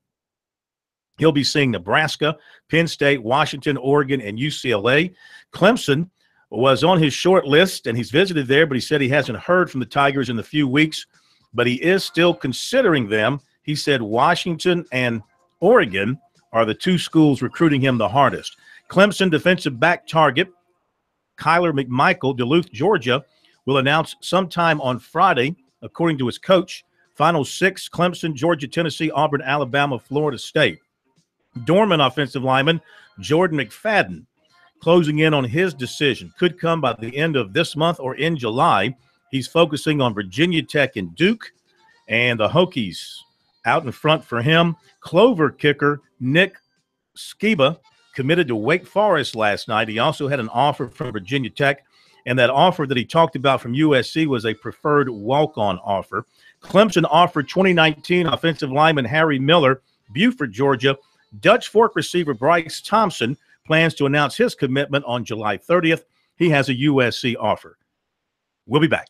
He'll be seeing Nebraska, Penn State, Washington, Oregon, and UCLA. Clemson was on his short list, and he's visited there, but he said he hasn't heard from the Tigers in a few weeks, but he is still considering them. He said Washington and Oregon are the 2 schools recruiting him the hardest. Clemson defensive back target Kyler McMichael, Duluth, Georgia, will announce sometime on Friday, according to his coach. Final 6, Clemson, Georgia, Tennessee, Auburn, Alabama, Florida State. Dorman offensive lineman Jordan McFadden, closing in on his decision. Could come by the end of this month or in July. He's focusing on Virginia Tech and Duke, and the Hokies out in front for him. Clover kicker Nick Skiba committed to Wake Forest last night. He also had an offer from Virginia Tech, and that offer that he talked about from USC was a preferred walk-on offer. Clemson offered 2019 offensive lineman Harry Miller, Buford, Georgia. Dutch Fork receiver Bryce Thompson plans to announce his commitment on July 30th. He has a USC offer. We'll be back.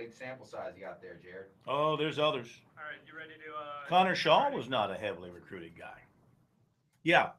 big sample size you got there, Jared. Oh, there's others. All right, you ready to? Connor Shaw was not a heavily recruited guy. Yeah.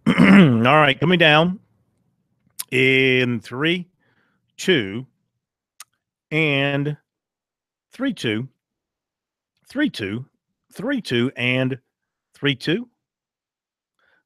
All right, coming down in 3, 2, and 3, 2, 3, 2, 3, 2, and 3, 2,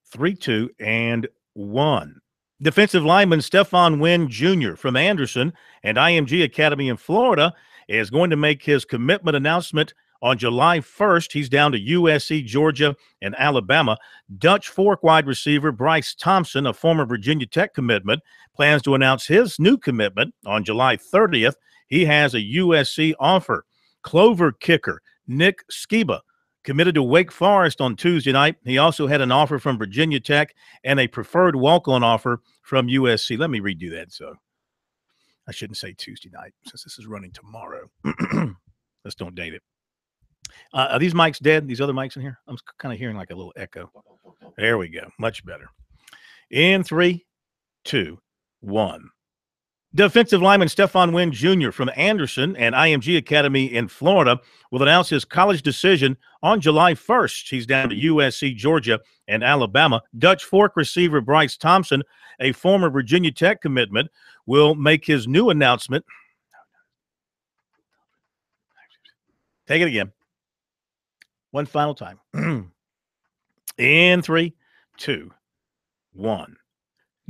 3, 2, and 1. Defensive lineman Stephon Wynn Jr. from Anderson and IMG Academy in Florida is going to make his commitment announcement on July 1st. He's down to USC, Georgia, and Alabama. Dutch Fork wide receiver Bryce Thompson, a former Virginia Tech commitment, plans to announce his new commitment on July 30th. He has a USC offer. Clover kicker Nick Skiba committed to Wake Forest on Tuesday night. He also had an offer from Virginia Tech and a preferred walk-on offer from USC. Let me redo that. So I shouldn't say Tuesday night since this is running tomorrow. Let's don't date it. Are these mics dead? These other mics in here? I'm kind of hearing like a little echo. There we go. Much better. In 3, 2, 1. Defensive lineman Stephon Wynn Jr. from Anderson and IMG Academy in Florida will announce his college decision on July 1st. He's down to USC, Georgia, and Alabama. Dutch Fork receiver Bryce Thompson, a former Virginia Tech commitment, will make his new announcement. Take it again. One final time. In 3, 2, 1.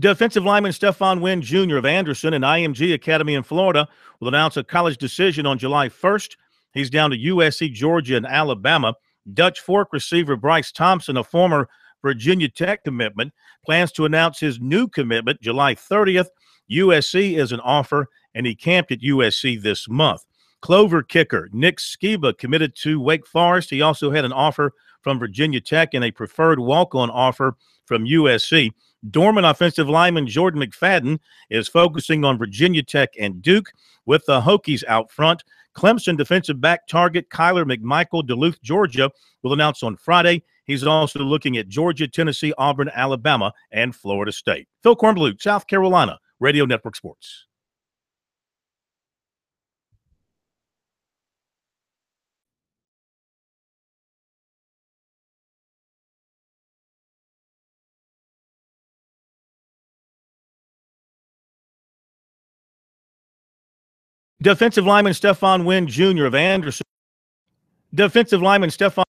Defensive lineman Stephon Wynn Jr. of Anderson and IMG Academy in Florida will announce a college decision on July 1st. He's down to USC, Georgia, and Alabama. Dutch Fork receiver Bryce Thompson, a former Virginia Tech commitment, plans to announce his new commitment July 30th. USC is an offer, and he camped at USC this month. Clover kicker Nick Skiba committed to Wake Forest. He also had an offer from Virginia Tech and a preferred walk-on offer from USC. Dorman offensive lineman Jordan McFadden is focusing on Virginia Tech and Duke with the Hokies out front. Clemson defensive back target Kyler McMichael, Duluth, Georgia, will announce on Friday. He's also looking at Georgia, Tennessee, Auburn, Alabama, and Florida State. Phil Kornblut, South Carolina, Radio Network Sports. Defensive lineman Stephon Wynn Jr. of Anderson. Defensive lineman Stephon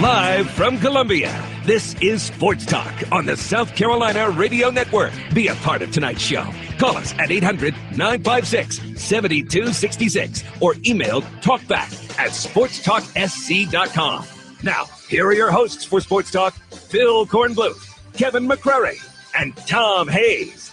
Live from Columbia, this is Sports Talk on the South Carolina Radio Network. Be a part of tonight's show. Call us at 800-956-7266 or email talkback@sportstalksc.com. Now, here are your hosts for Sports Talk, Phil Kornbluth, Kevin McCrary, and Tom Hayes.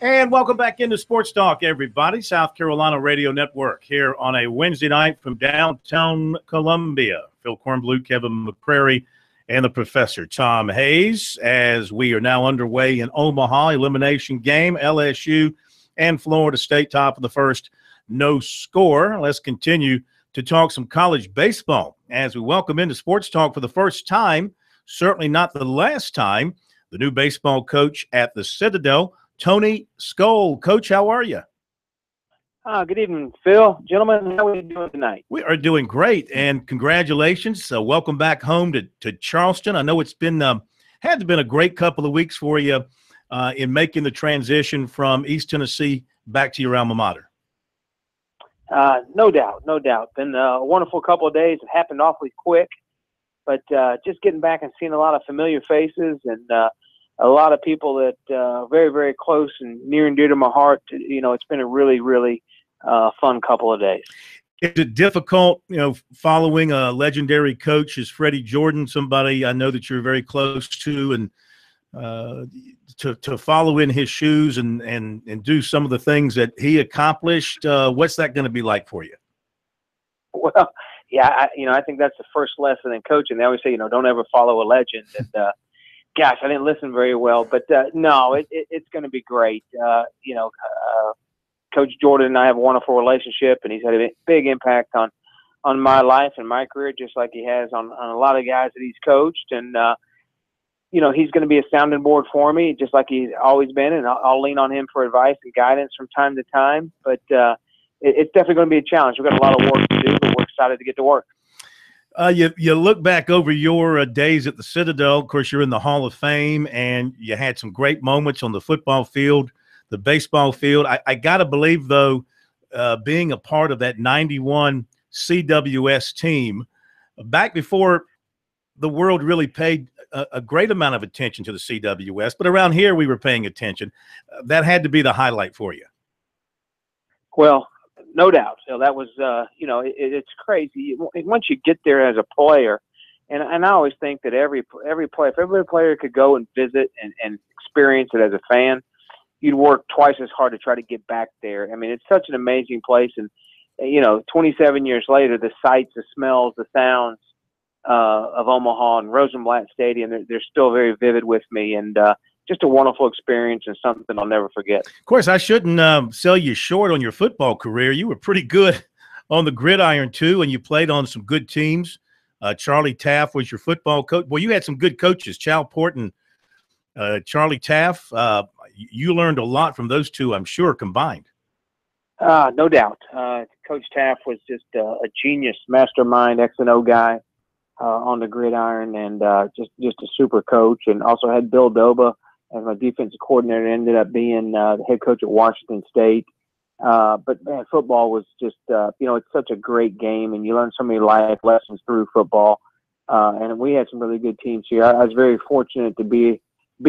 And welcome back into Sports Talk, everybody. South Carolina Radio Network here on a Wednesday night from downtown Columbia. Phil Kornbluth, Kevin McCrary, and the Professor Tom Hayes, as we are now underway in Omaha. Elimination game, LSU and Florida State, top of the first, no score. Let's continue to talk some college baseball as we welcome into Sports Talk for the first time, certainly not the last time, the new baseball coach at the Citadel, Tony Skoll. Coach, how are you? Good evening, Phil. Gentlemen, how are we doing tonight? We are doing great, and congratulations. Welcome back home to Charleston. I know it's been had been a great couple of weeks for you in making the transition from East Tennessee back to your alma mater. No doubt. Been a wonderful couple of days. It happened awfully quick, but just getting back and seeing a lot of familiar faces and a lot of people that very, very close and near and dear to my heart. It's been a really, really fun couple of days. Is it difficult, following a legendary coach as Freddie Jordan, somebody I know that you're very close to, and to follow in his shoes and do some of the things that he accomplished? What's that going to be like for you? Well, yeah, I think that's the first lesson in coaching. They always say, don't ever follow a legend. And gosh, I didn't listen very well, but no, it's going to be great. Coach Jordan and I have a wonderful relationship, and he's had a big impact on my life and my career, just like he has on a lot of guys that he's coached. And, he's going to be a sounding board for me, just like he's always been, and I'll lean on him for advice and guidance from time to time. But it's definitely going to be a challenge. We've got a lot of work to do, but we're excited to get to work. You look back over your days at the Citadel. Of course, you're in the Hall of Fame, and you had some great moments on the football field, the baseball field. I got to believe, though, being a part of that 91 CWS team, back before the world really paid a great amount of attention to the CWS, but around here we were paying attention. That had to be the highlight for you. Well, no doubt. So that was, it's crazy. Once you get there as a player, and I always think that every player, if every player could go and visit and experience it as a fan, you'd work twice as hard to try to get back there. I mean, it's such an amazing place. And, 27 years later, the sights, the smells, the sounds of Omaha and Rosenblatt Stadium, they're still very vivid with me. And just a wonderful experience and something I'll never forget. Of course, I shouldn't sell you short on your football career. You were pretty good on the gridiron, too, and you played on some good teams. Charlie Taft was your football coach. Well, you had some good coaches, Chalport and Charlie Taft. You learned a lot from those two, I'm sure, combined. No doubt. Coach Taft was just a genius, mastermind, X and O guy on the gridiron, and just a super coach. And also had Bill Doba as my defensive coordinator, ended up being the head coach at Washington State. But man, football was just, it's such a great game, and you learn so many life lessons through football. And we had some really good teams here. I was very fortunate to be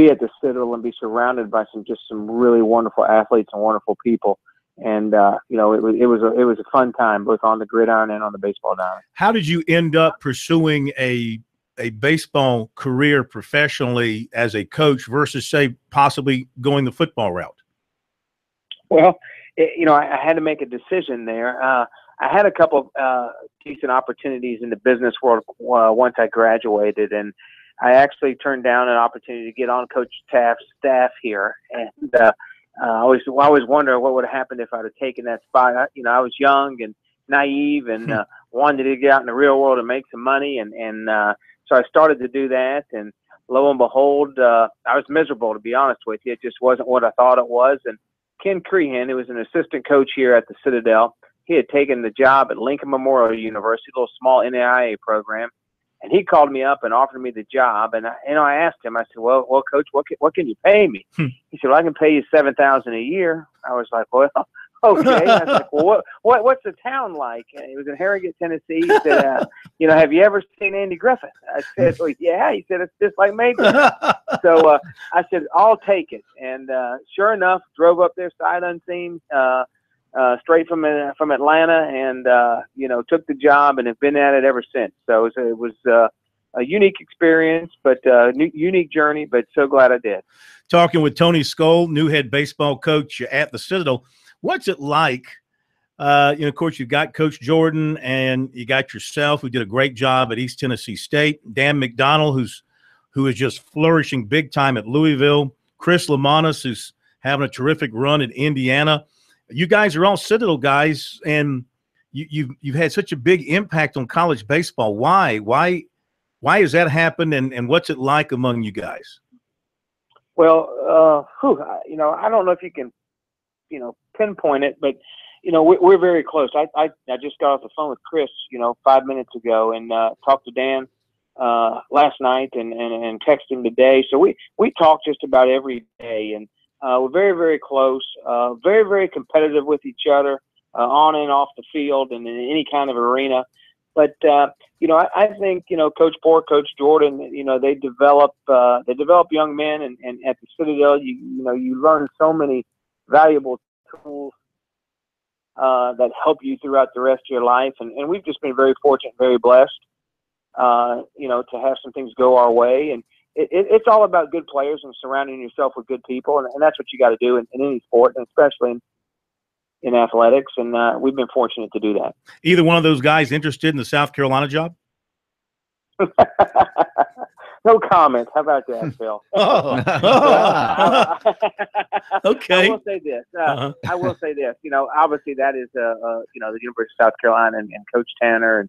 at the Citadel and be surrounded by some really wonderful athletes and wonderful people. And it was a fun time, both on the gridiron and on the baseball diamond. How did you end up pursuing a baseball career professionally as a coach versus, say, possibly going the football route? Well, I had to make a decision there. I had a couple of decent opportunities in the business world once I graduated, and I actually turned down an opportunity to get on Coach Taft's staff here. And I always wonder what would have happened if I'd have taken that spot. I was young and naive and wanted to get out in the real world and make some money, and so I started to do that. And lo and behold, I was miserable, to be honest with you. It just wasn't what I thought it was. And Ken Crehan, who was an assistant coach here at the Citadel, he had taken the job at Lincoln Memorial University, a little small NAIA program, and he called me up and offered me the job. And I asked him, I said, well, Coach, what can you pay me? He said, well, I can pay you $7,000 a year. I was like, well, Okay. I was like, well, what's the town like? And he was in Harrogate, Tennessee. He said, have you ever seen Andy Griffith? I said, well, yeah. He said, it's just like Mayberry. So I said, I'll take it. And sure enough, drove up there sight unseen, straight from Atlanta, and took the job and have been at it ever since. So it was a unique experience, but unique journey. But so glad I did. Talking with Tony Skoll, new head baseball coach at the Citadel. What's it like? Of course, you've got Coach Jordan and you got yourself, who did a great job at East Tennessee State. Dan McDonald, who is just flourishing big time at Louisville. Chris Lamanis, who's having a terrific run at Indiana. You guys are all Citadel guys, and you've had such a big impact on college baseball. Why has that happened, and what's it like among you guys? Well, I don't know if you can, pinpoint it, but we're very close. I just got off the phone with Chris, 5 minutes ago, and talked to Dan last night and texted him today. So we talk just about every day, and we're very, very close, very, very competitive with each other on and off the field and in any kind of arena. But I think Coach Poor, Coach Jordan, they develop young men, and at the Citadel, you learn so many valuable tools that help you throughout the rest of your life, and we've just been very fortunate, very blessed, to have some things go our way, and it's all about good players and surrounding yourself with good people, and that's what you got to do in any sport, and especially in athletics, and we've been fortunate to do that. Either one of those guys interested in the South Carolina job? No comment. How about that, Phil? Okay. I will say this. Obviously that is, the University of South Carolina and Coach Tanner and,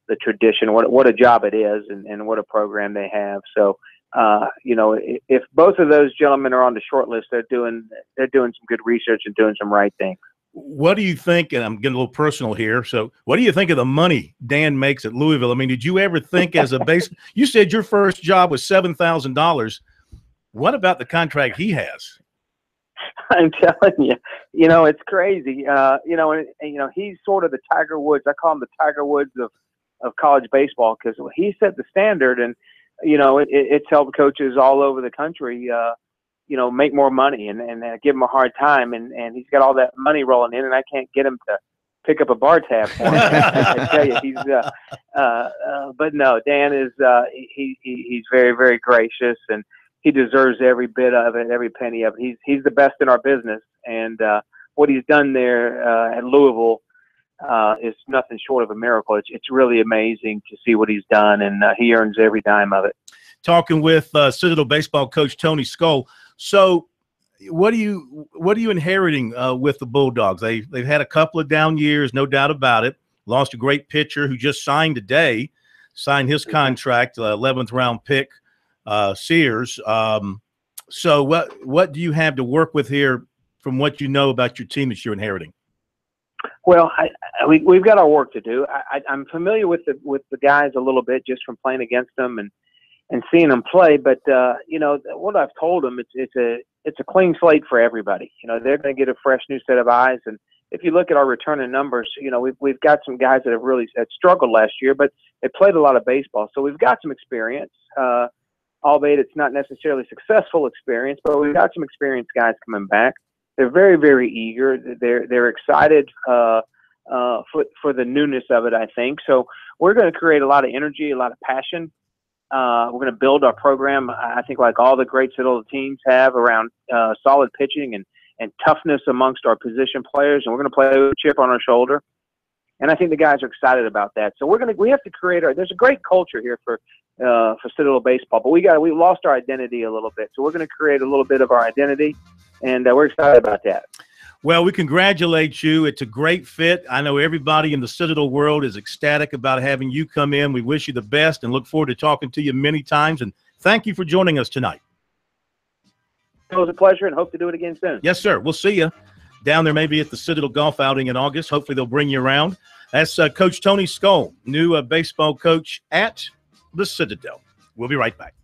the tradition, what a job it is and what a program they have. So, if both of those gentlemen are on the short list, they're doing some good research and doing some right things. What do you think, and I'm getting a little personal here, so what do you think of the money Dan makes at Louisville? I mean, did you ever think as a base – you said your first job was $7,000. What about the contract he has? I'm telling you, it's crazy. He's sort of the Tiger Woods. I call him the Tiger Woods of college baseball, because he set the standard, and, it's helped coaches all over the country make more money and give him a hard time. And he's got all that money rolling in, and I can't get him to pick up a bar tab for him. I tell you, he's, but no, Dan is, he's very, very gracious, and he deserves every bit of it, every penny of it. He's the best in our business. And, what he's done there, at Louisville, is nothing short of a miracle. It's really amazing to see what he's done, and he earns every dime of it. Talking with Citadel baseball coach Tony Skoll. So, what are you inheriting with the Bulldogs? They've had a couple of down years, no doubt about it. Lost a great pitcher who just signed today, signed his contract, 11th round pick, Sears. So, what do you have to work with here from what you know about your team that you're inheriting? Well, we've got our work to do. I'm familiar with the guys a little bit just from playing against them and seeing them play. But what I've told them, it's a clean slate for everybody. They're going to get a fresh new set of eyes. And if you look at our returning numbers, we've got some guys that have really struggled last year, but they played a lot of baseball. So we've got some experience, albeit it's not necessarily successful experience, but we've got some experienced guys coming back. They're very, very eager. They're excited for the newness of it, I think. So we're going to create a lot of energy, a lot of passion. We're going to build our program, I think, like all the great Citadel teams have, around solid pitching and toughness amongst our position players. And we're going to play with a chip on our shoulder. And I think the guys are excited about that. So we have to create there's a great culture here for Citadel baseball, but we lost our identity a little bit. So we're going to create a little bit of our identity, and we're excited about that. Well, we congratulate you. It's a great fit. I know everybody in the Citadel world is ecstatic about having you come in. We wish you the best and look forward to talking to you many times. And thank you for joining us tonight. It was a pleasure, and hope to do it again soon. Yes, sir. We'll see you down there maybe at the Citadel golf outing in August. Hopefully they'll bring you around. That's Coach Tony Skoll, new baseball coach at the Citadel. We'll be right back.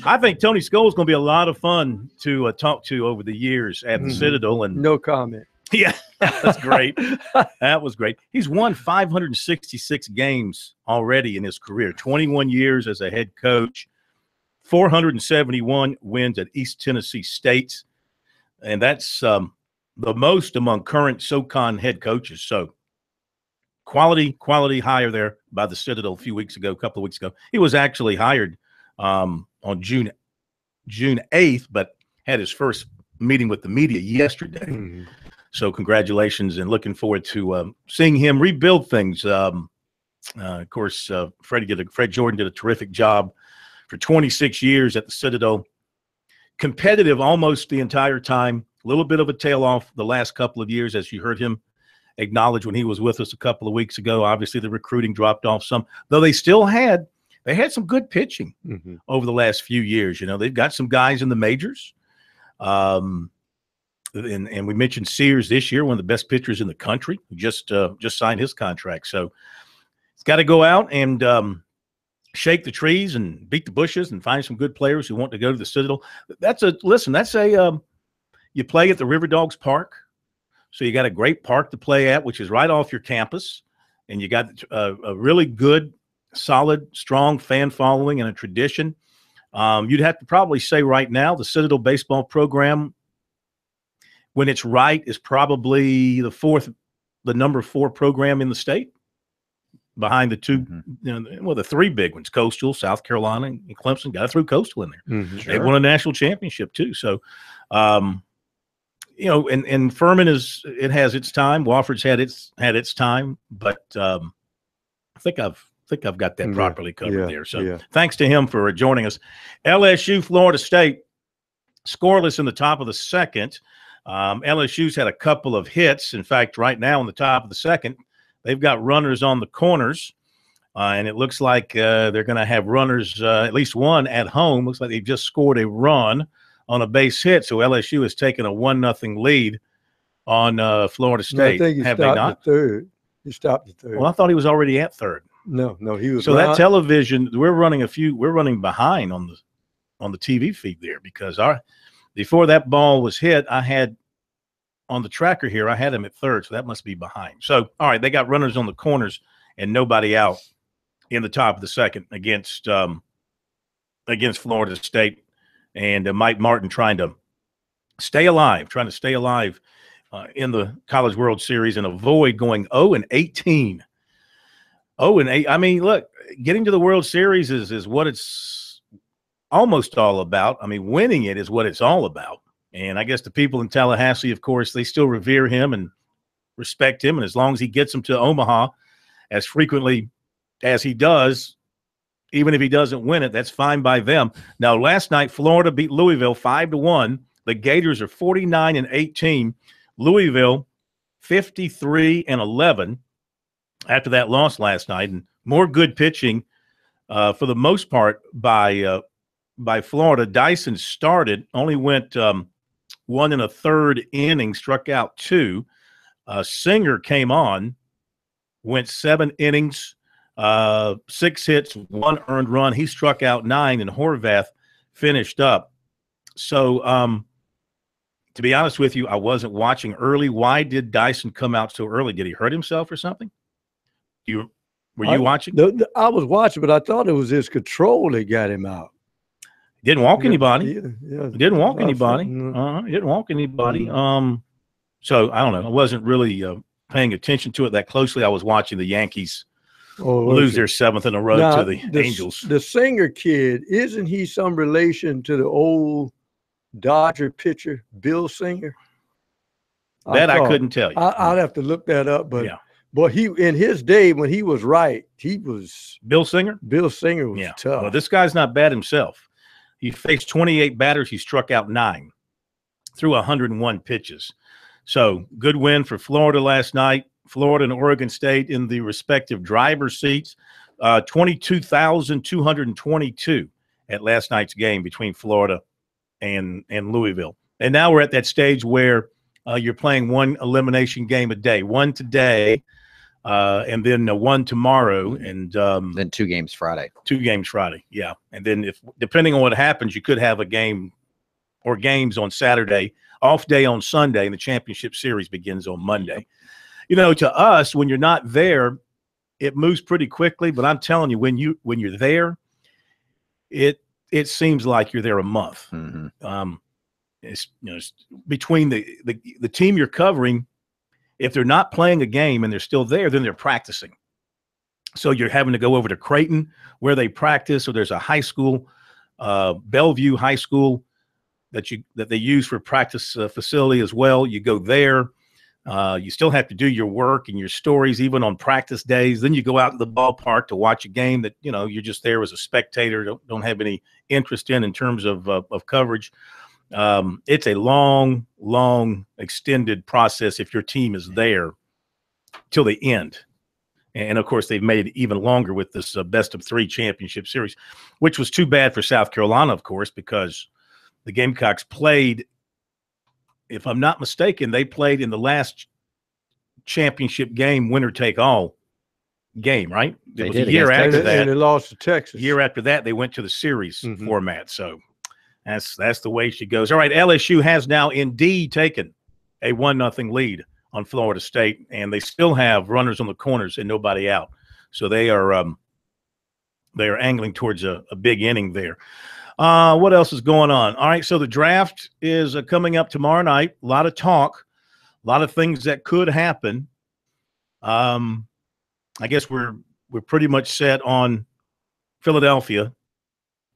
I think Tony Scholes is going to be a lot of fun to talk to over the years at the Citadel. And no comment. Yeah, that's great. That was great. He's won 566 games already in his career, 21 years as a head coach, 471 wins at East Tennessee State. And that's the most among current SoCon head coaches. So quality hire there by the Citadel a couple of weeks ago. He was actually hired on June 8th, but had his first meeting with the media yesterday. Mm-hmm. So congratulations, and looking forward to seeing him rebuild things. Of course, Fred Jordan did a terrific job for 26 years at the Citadel. Competitive almost the entire time. A little bit of a tail off the last couple of years, as you heard him acknowledge when he was with us a couple of weeks ago. Obviously, the recruiting dropped off some, though they had some good pitching over the last few years. You know, they've got some guys in the majors. And we mentioned Sears this year, one of the best pitchers in the country, who just signed his contract. So it's got to go out and shake the trees and beat the bushes and find some good players who want to go to the Citadel. You play at the River Dogs Park. So you got a great park to play at, which is right off your campus. And you got a really good, solid, strong fan following and a tradition. You'd have to probably say right now the Citadel baseball program, when it's right, is probably the number 4 program in the state, behind the two, the 3 big ones: Coastal, South Carolina, and Clemson. Got to throw Coastal in there. Sure. They won a national championship too. So, and Furman it has its time. Wofford's had its time, but I think I've got that properly covered there. So thanks to him for joining us. LSU, Florida State, scoreless in the top of the second. LSU's had a couple of hits. In fact, right now in the top of the second, they've got runners on the corners, and it looks like they're going to have runners, at least one at home. Looks like they've just scored a run on a base hit, so LSU has taken a 1-0 lead on Florida State. I think he stopped the third. He stopped the third. Well, I thought he was already at third. No, he was. So that television, we're running behind on the TV feed there, because before that ball was hit, I had on the tracker here, I had him at third, so that must be behind. So, all right, they got runners on the corners and nobody out in the top of the second against Florida State, and Mike Martin trying to stay alive in the College World Series and avoid going 0-18. 0-8. I mean, look, getting to the World Series is what it's almost all about. I mean, winning it is what it's all about. And I guess the people in Tallahassee, of course, they still revere him and respect him. And as long as he gets them to Omaha as frequently as he does, even if he doesn't win it, that's fine by them. Now, last night, Florida beat Louisville 5-1. The Gators are 49-18. Louisville 53-11 after that loss last night. And more good pitching for the most part by Florida. Dyson started, only went 1 1/3 inning, struck out 2. Singer came on, went 7 innings, 6 hits, 1 earned run. He struck out 9, and Horvath finished up. So, to be honest with you, I wasn't watching early. Why did Dyson come out so early? Did he hurt himself or something? Were you watching? I was watching, but I thought it was his control that got him out. Didn't walk anybody. Yeah. Didn't walk anybody. Didn't walk anybody. So I don't know. I wasn't really paying attention to it that closely. I was watching the Yankees lose their 7th in a row to the Angels. The Singer kid, isn't he some relation to the old Dodger pitcher Bill Singer? I couldn't tell you. I'd have to look that up, but. Yeah. But he, in his day, when he was right, he was Bill Singer. Bill Singer was tough. Well, this guy's not bad himself. He faced 28 batters. He struck out 9 through 101 pitches. So good win for Florida last night. Florida and Oregon State in the respective driver's seats. 22,222 at last night's game between Florida and Louisville. And now we're at that stage where you're playing one elimination game a day. One today and then one tomorrow, and Then 2 games Friday. 2 games Friday. Yeah, and then if depending on what happens, you could have a game or games on Saturday, off day on Sunday, and the championship series begins on Monday. You know, to us, when you're not there, it moves pretty quickly. But I'm telling you, when you're there, it seems like you're there a month. Mm-hmm. It's, it's between the team you're covering. If they're not playing a game and they're still there, then they're practicing. So you're having to go over to Creighton where they practice, or there's a high school, Bellevue High School, that they use for practice facility as well. You go there. You still have to do your work and your stories even on practice days. Then you go out to the ballpark to watch a game that you're just there as a spectator, don't have any interest in terms of coverage. It's a long extended process if your team is there till the end. And of course, they've made it even longer with this best of 3 championship series, which was too bad for South Carolina, of course, because the Gamecocks played, if I'm not mistaken, they played in the last championship game, winner take all game, right? It was a year after that. And they lost to Texas. A year after that, they went to the series format. So that's the way she goes. All right, LSU has now indeed taken a 1-0 lead on Florida State, and they still have runners on the corners and nobody out. So they are angling towards a big inning there. What else is going on? All right, so the draft is coming up tomorrow night. A lot of talk, a lot of things that could happen. I guess we're pretty much set on Philadelphia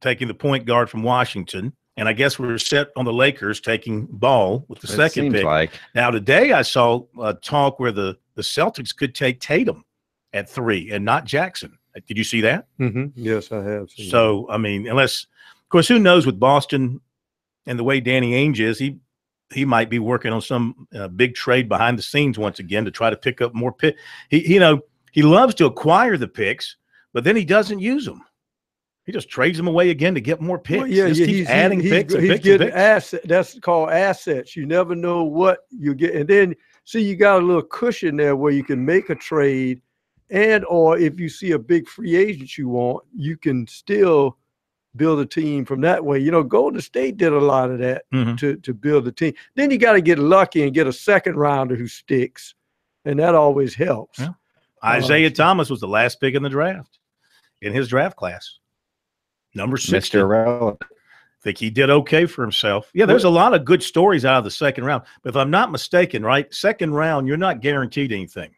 taking the point guard from Washington, and I guess we're set on the Lakers taking Ball with the second pick. Like. Now today I saw talk where the Celtics could take Tatum at 3 and not Jackson. Did you see that? Mm-hmm. Yes, I have seen So that. I mean, unless. Of course, who knows with Boston and the way Danny Ainge is, he might be working on some big trade behind the scenes once again to try to pick up more pick. He loves to acquire the picks, but then he doesn't use them. He just trades them away again to get more picks. Well, yeah, he's adding picks. He's getting assets. That's called assets. You never know what you get, and then you got a little cushion there where you can make a trade, or if you see a big free agent you want, you can still build a team from that way. Golden State did a lot of that to build a team. Then you got to get lucky and get a second rounder who sticks, and that always helps. Yeah. Isaiah Thomas was the last pick in the draft, in his draft class, number 60. Mr. Irrelevant. I think he did okay for himself. Yeah, there's a lot of good stories out of the second round. But if I'm not mistaken, right, second round, you're not guaranteed anything.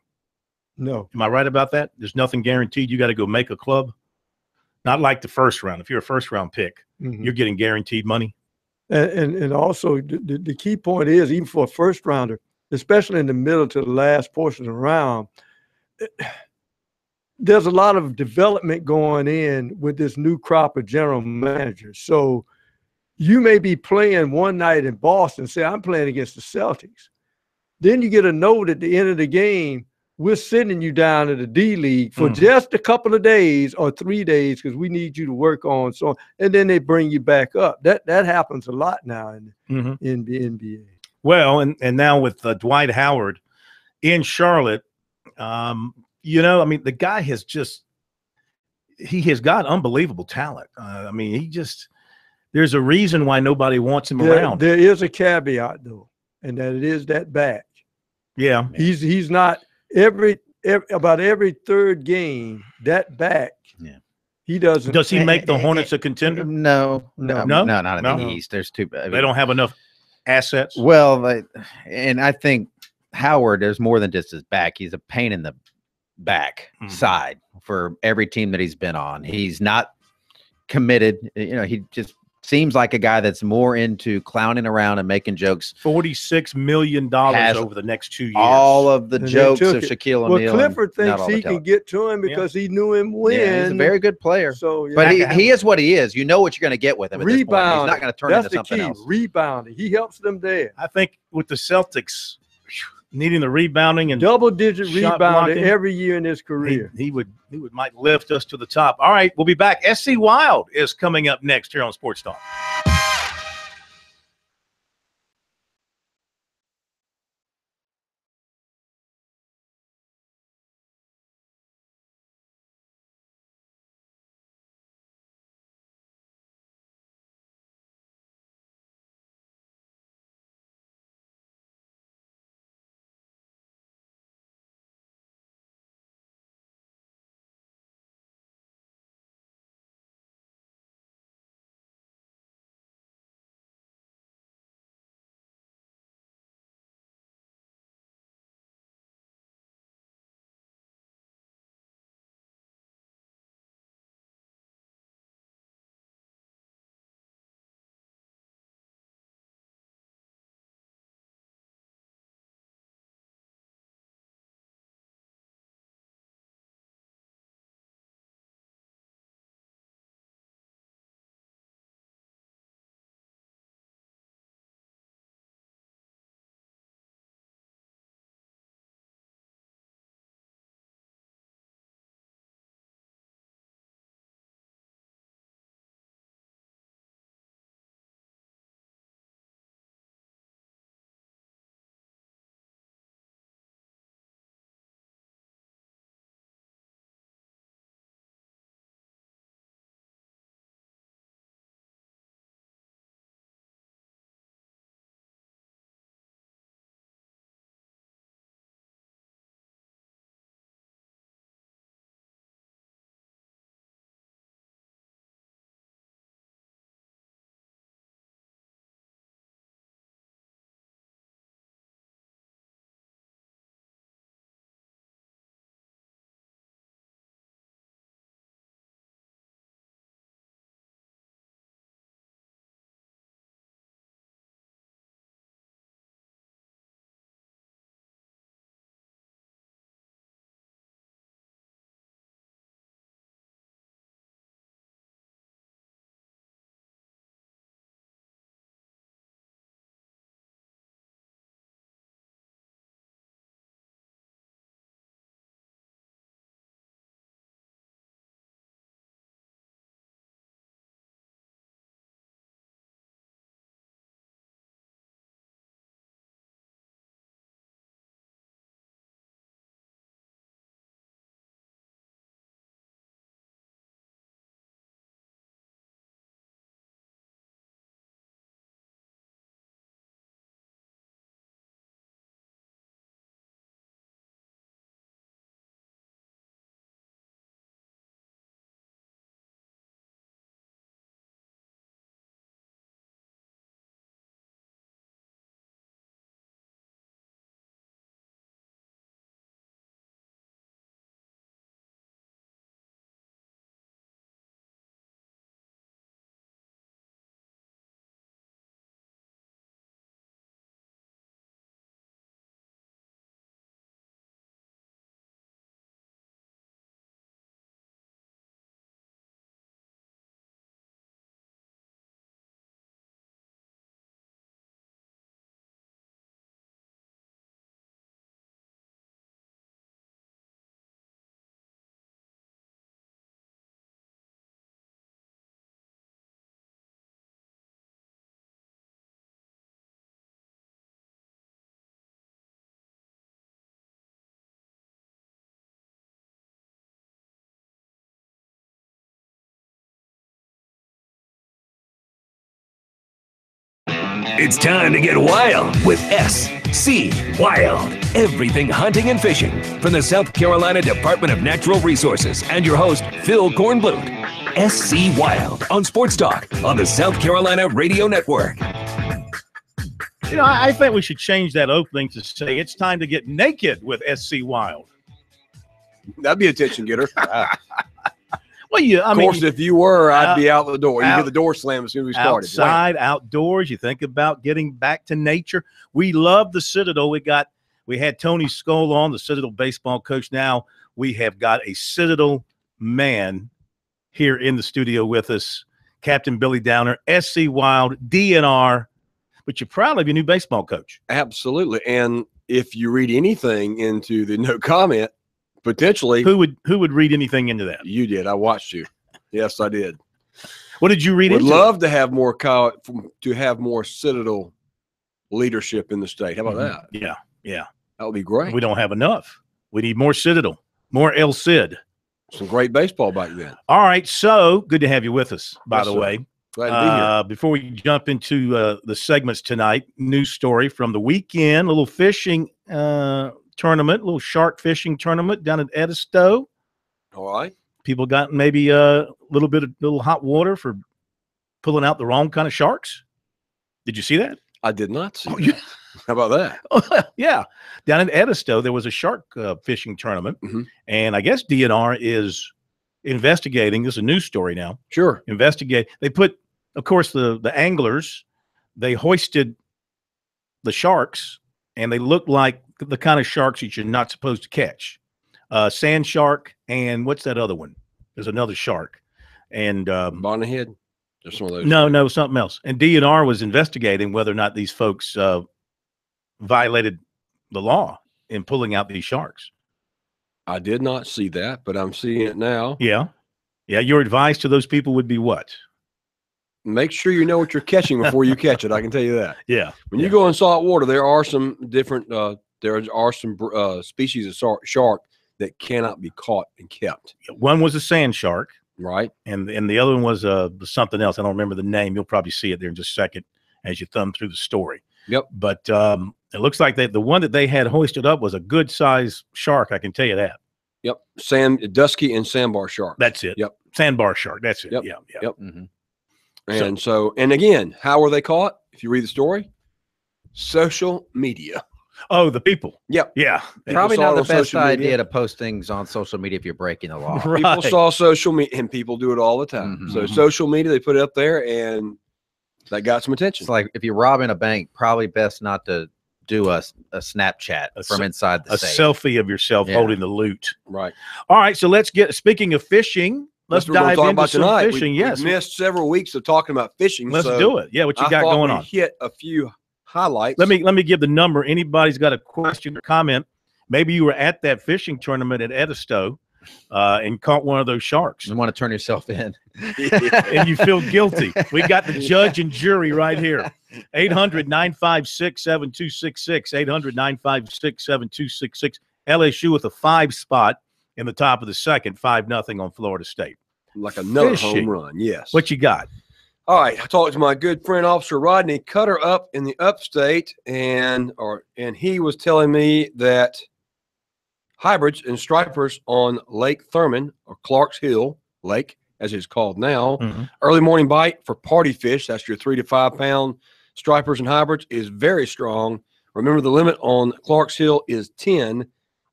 No. Am I right about that? There's nothing guaranteed. You got to go make a club. Not like the first round. If you're a first-round pick, you're getting guaranteed money. And also the key point is, even for a first-rounder, especially in the middle to the last portion of the round, there's a lot of development going in with this new crop of general managers. So you may be playing one night in Boston, say, I'm playing against the Celtics. Then you get a note at the end of the game, we're sending you down to the D League for just a couple of days or 3 days because we need you to work on so, and then they bring you back up. That happens a lot now in the NBA. Well, and now with Dwight Howard in Charlotte, the guy has got unbelievable talent. There's a reason why nobody wants him around. There is a caveat though, and that it is that back. Yeah, he's not. About every third game, that back, he doesn't. Does he make the Hornets a contender? No, not in the East. There's too. They don't have enough assets. Well, and I think Howard, there's more than just his back. He's a pain in the back side for every team that he's been on. He's not committed. He just seems like a guy that's more into clowning around and making jokes. $46 million over the next 2 years. All of the jokes of Shaquille O'Neal. Well, Clifford thinks he can get to him because he knew him when. Yeah, he's a very good player. So, but he is what he is. You know what you're going to get with him. At this point. He's not going to turn into something else. Rebounding. He helps them there. I think with the Celtics needing the rebounding and double-digit rebounding every year in his career, he might lift us to the top. All right, we'll be back. SC Wild is coming up next here on Sports Talk. It's time to get wild with SC Wild. Everything hunting and fishing from the South Carolina Department of Natural Resources and your host, Phil Kornblut. SC Wild on Sports Talk on the South Carolina Radio Network. You know, I think we should change that opening to say it's time to get naked with SC Wild. That'd be a attention getter. Well, of course, if you were, I'd be out the door. You hear the door slam as soon as we started. Outside, outdoors, you think about getting back to nature. We love the Citadel. We had Tony Skoll on, the Citadel baseball coach. Now we have got a Citadel man here in the studio with us, Captain Billy Downer, SC Wild, DNR. But you're proud of your new baseball coach. Absolutely. And if you read anything into the no comment, potentially, who would read anything into that? You did. I watched you. Yes, I did. What did you read into? Would love to have more Citadel leadership in the state. How about that? Yeah. That would be great. We don't have enough. We need more Citadel, more El Cid. Some great baseball back then. All right, so good to have you with us, by the way. Glad to be here. Before we jump into the segments tonight, news story from the weekend, a little fishing tournament, a little shark fishing tournament down at Edisto. All right. People got maybe a little hot water for pulling out the wrong kind of sharks. Did you see that? I did not see that. How about that? Yeah. Down in Edisto, there was a shark fishing tournament, and I guess DNR is investigating. This is a news story now. Sure. Investigate. They put, of course, the anglers, they hoisted the sharks, and they looked like the kind of sharks that you're not supposed to catch. Sand shark, and what's that other one? There's another shark. And bonnethead? There's some of those. No, something else. And DNR was investigating whether or not these folks violated the law in pulling out these sharks. I did not see that, but I'm seeing it now. Yeah. Your advice to those people would be what? Make sure you know what you're catching before you catch it. I can tell you that. Yeah. When you go in salt water, there are some different species of shark that cannot be caught and kept. One was a sand shark. Right. And the other one was something else. I don't remember the name. You'll probably see it there in just a second as you thumb through the story. Yep. But it looks like the one that they had hoisted up was a good size shark. I can tell you that. Yep. Dusky and sandbar shark. That's it. Yep. Sandbar shark. That's it. Yep. Yeah. Yep. And and again, how were they caught? If you read the story, social media. Oh, the people. Yep. Yeah. Probably not the best idea to post things on social media if you're breaking the law. Right. People saw social media, and people do it all the time. So social media, they put it up there, and that got some attention. It's like if you're robbing a bank, probably best not to do a Snapchat from inside the safe. A selfie of yourself holding the loot. Right. All right. So speaking of fishing, let's dive into some fishing. Yes. We missed several weeks of talking about fishing. Let's do it. Yeah. What you got going on? Hit a few highlights. Let me give the number. Anybody's got a question or comment. Maybe you were at that fishing tournament at Edisto and caught one of those sharks. You want to turn yourself in. And you feel guilty. We got the judge and jury right here. 800-956-7266. 800-956-7266. LSU with a 5 spot in the top of the second, 5-0 on Florida State. Like another home run, yes. What you got? All right, I talked to my good friend, Officer Rodney Cutter, up in the upstate, and he was telling me that hybrids and stripers on Lake Thurman, or Clark's Hill Lake, as it's called now, early morning bite for party fish, that's your 3 to 5 pound stripers and hybrids, is very strong. Remember, the limit on Clark's Hill is 10,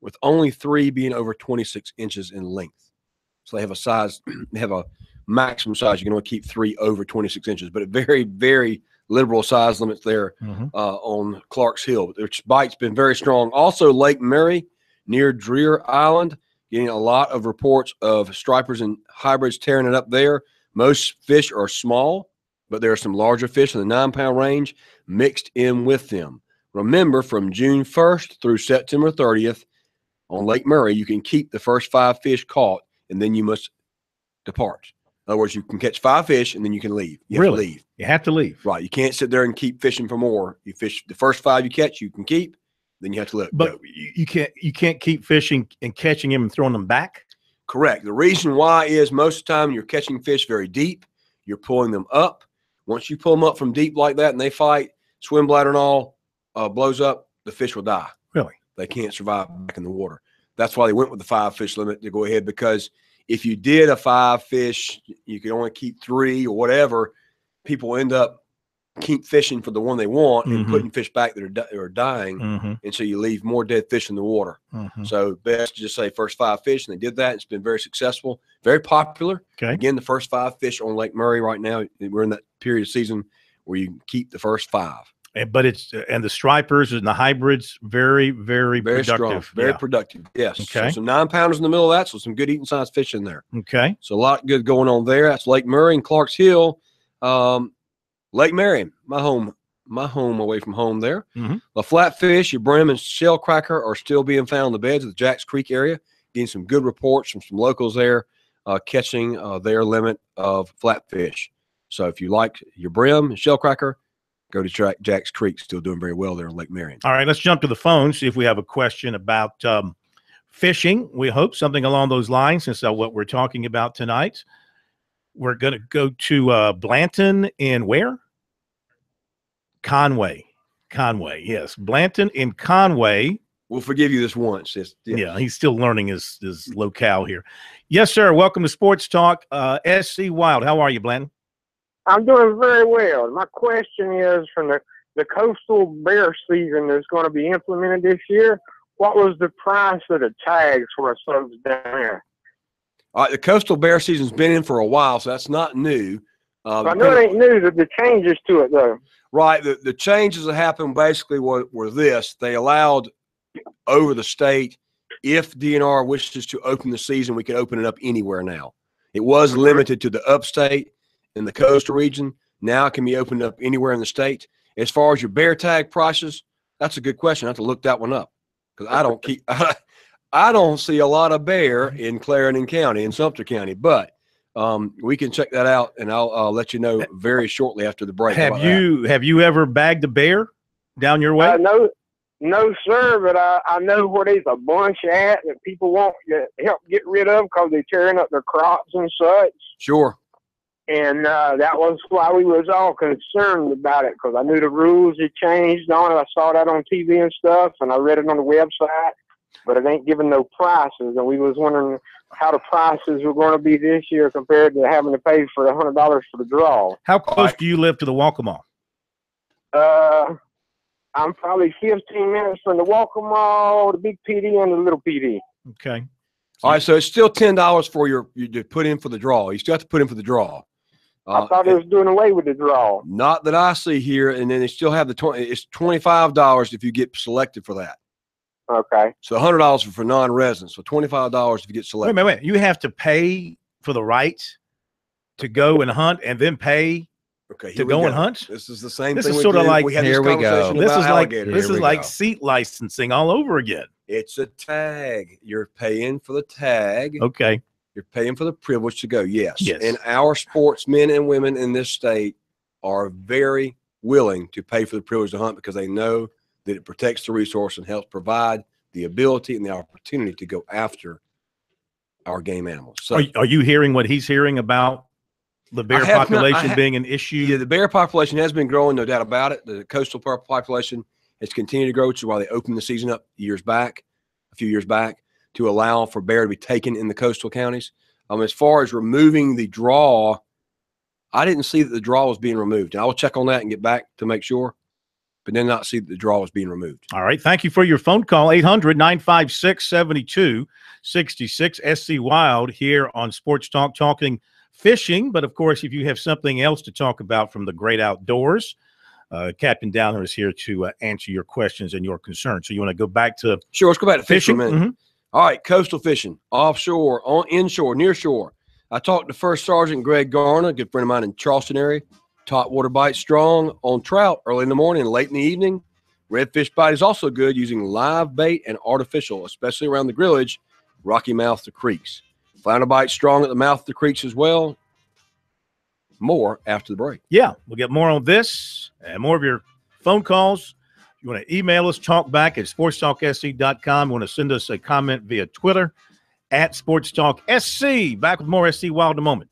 with only 3 being over 26 inches in length. So they have a maximum size. You can only keep 3 over 26 inches, but a very, very liberal size limits there on Clark's Hill. Their bite's been very strong. Also, Lake Mary near Dreer Island, getting a lot of reports of stripers and hybrids tearing it up there. Most fish are small, but there are some larger fish in the 9-pound range mixed in with them. Remember, from June 1st through September 30th on Lake Murray, you can keep the first 5 fish caught, and then you must depart. In other words, you can catch 5 fish, and then you can leave. You have to leave. You have to leave. Right. You can't sit there and keep fishing for more. You fish the first 5 you catch, you can keep. Then you have to let go. But you can't keep fishing and catching them and throwing them back? Correct. The reason why is most of the time you're catching fish very deep. You're pulling them up. Once you pull them up from deep like that and they fight, swim bladder and all blows up, the fish will die. Really? They can't survive back in the water. That's why they went with the 5 fish limit to go ahead, because if you did a 5 fish, you could only keep 3 or whatever. People end up keep fishing for the one they want and putting fish back that are dying. And so you leave more dead fish in the water. So best to just say first 5 fish. And they did that. It's been very successful, very popular. Okay. Again, the first 5 fish on Lake Murray right now, we're in that period of season where you keep the first 5. But it's and the stripers and the hybrids, very, very productive. Strong, very productive. Yes. Okay. So some 9-pounders in the middle of that. So some good eating size fish in there. Okay. So a lot good going on there. That's Lake Murray and Clarks Hill. Lake Marion, my home away from home there. The flatfish, your brim and shell cracker are still being found in the beds of the Jacks Creek area. Getting some good reports from some locals there, catching their limit of flatfish. So if you like your brim and shell cracker, go to Jacks Creek. Still doing very well there in Lake Marion. All right, let's jump to the phone, see if we have a question about fishing. We hope something along those lines, since what we're talking about tonight. We're going to go to Blanton in where? Conway, yes. Blanton in Conway. We'll forgive you this once. Yeah, he's still learning his locale here. Yes, sir. Welcome to Sports Talk. SC Wild, how are you, Blanton? I'm doing very well. My question is, from the coastal bear season that's going to be implemented this year, what was the price of the tags for us folks down there? All right, the coastal bear season's been in for a while, so that's not new. I know it ain't new, the changes to it, though. Right. The changes that happened basically were this. They allowed over the state, if DNR wishes to open the season, we can open it up anywhere now. It was limited to the upstate and the coastal region. Now it can be opened up anywhere in the state. As far as your bear tag prices, that's a good question. I have to look that one up because I don't see a lot of bear in Clarendon County and Sumter County, but we can check that out, and I'll let you know very shortly after the break. Have you ever bagged a bear down your way? No, sir, but I know where there's a bunch at that people want to help get rid of because they're tearing up their crops and such. Sure. And that was why we was all concerned about it, because I knew the rules had changed on it. I saw that on TV and stuff, and I read it on the website, but it ain't giving no prices. And we was wondering how the prices were going to be this year compared to having to pay for the $100 for the draw. How close do you live to the Waccamaw? I'm probably 15 minutes from the Waccamaw, the big PD, and the little PD. Okay. All right, so it's still $10 for you to put in for the draw. You still have to put in for the draw. I thought they was doing away with the draw. Not that I see here, and then they still have it's $25 if you get selected for that. Okay. So $100 for non-residents. So $25 if you get selected. Wait. You have to pay for the right to go and hunt, and then pay to go and hunt. This is the same. This thing is sort of like here we go. This is like seat licensing all over again. It's a tag. You're paying for the tag. Okay. You're paying for the privilege to go. Yes. And our sportsmen and women in this state are very willing to pay for the privilege to hunt because they know that it protects the resource and helps provide the ability and the opportunity to go after our game animals. So, are you hearing what he's hearing about the bear population being an issue? Yeah, the bear population has been growing, no doubt about it. The coastal population has continued to grow, which is why they opened the season up a few years back, to allow for bear to be taken in the coastal counties. As far as removing the draw, I didn't see that the draw was being removed. And I will check on that and get back to make sure, but did not see that the draw was being removed. All right. Thank you for your phone call. 800-956-7266. SC Wild here on Sports Talk, talking fishing. But, of course, if you have something else to talk about from the great outdoors, Captain Downer is here to answer your questions and your concerns. So you want to go back to Sure, let's go back to fishing fishing? for a minute. All right, coastal fishing, offshore, inshore, near shore. I talked to First Sergeant Greg Garner, a good friend of mine in Charleston area. Top water bite strong on trout early in the morning and late in the evening. Redfish bite is also good using live bait and artificial, especially around the grillage, rocky mouth to creeks. Flounder bite strong at the mouth of the creeks as well. More after the break. Yeah, we'll get more on this and more of your phone calls. You want to email us, talkback at sportstalksc.com. You want to send us a comment via Twitter at SportsTalkSC. Back with more SC Wild in a moment.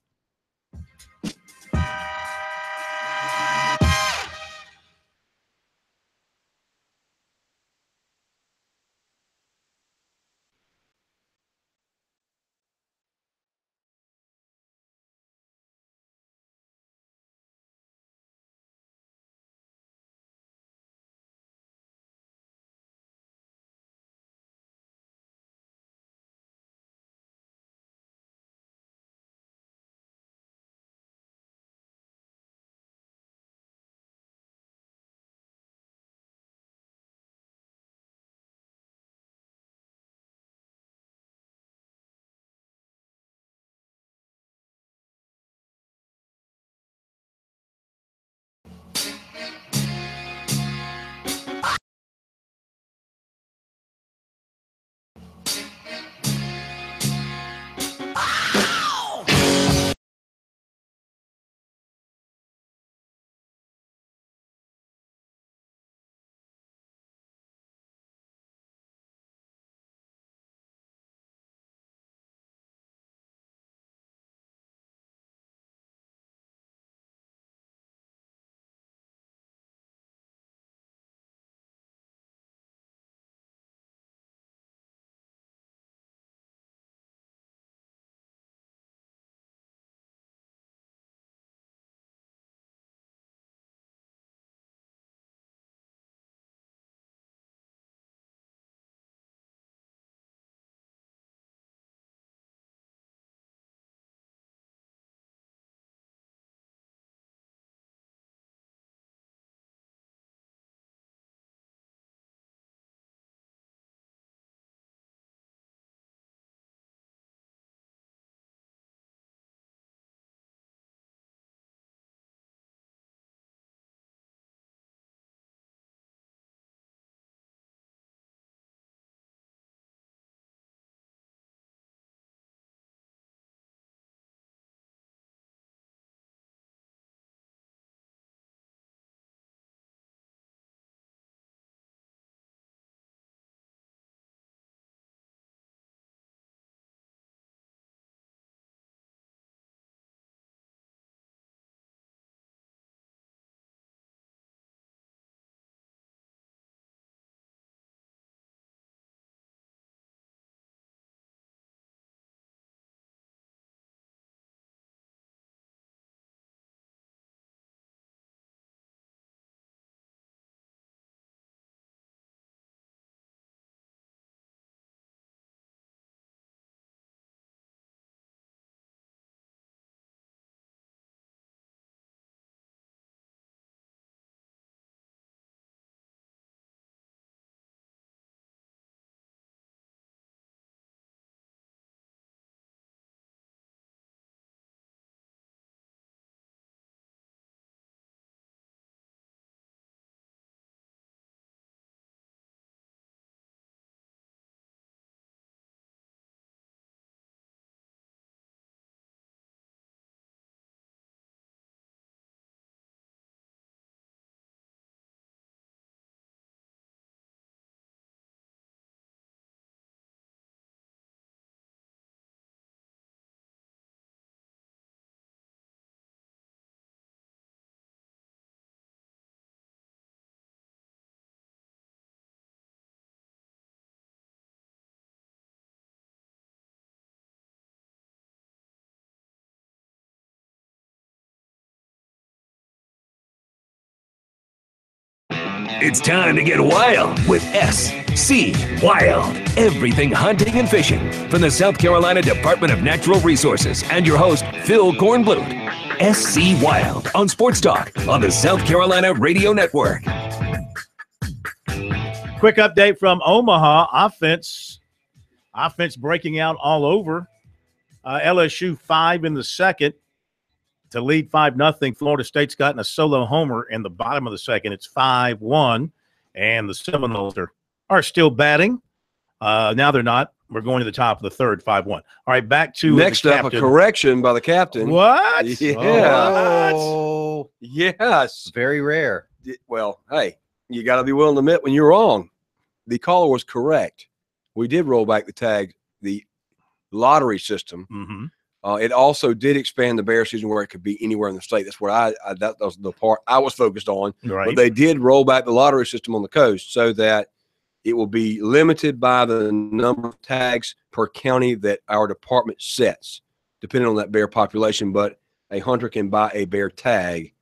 It's time to get wild with SC Wild. Everything hunting and fishing from the South Carolina Department of Natural Resources and your host, Phil Kornblut. SC Wild on Sports Talk on the South Carolina Radio Network. Quick update from Omaha. Offense breaking out all over. LSU 5 in the second to lead 5-0. Florida State's gotten a solo homer in the bottom of the second. It's 5-1, and the Seminoles are still batting. Now they're not. We're going to the top of the third, 5-1. All right, back to next the up, a correction by the captain. What? Yeah. Oh, Yes. very rare. Well, hey, you got to be willing to admit when you're wrong. The caller was correct. We did roll back the lottery system. Mm-hmm. It also did expand the bear season where it could be anywhere in the state. That's what that was the part I was focused on. Right. But they did roll back the lottery system on the coast so that it will be limited by the number of tags per county that our department sets, depending on that bear population. But a hunter can buy a bear tag.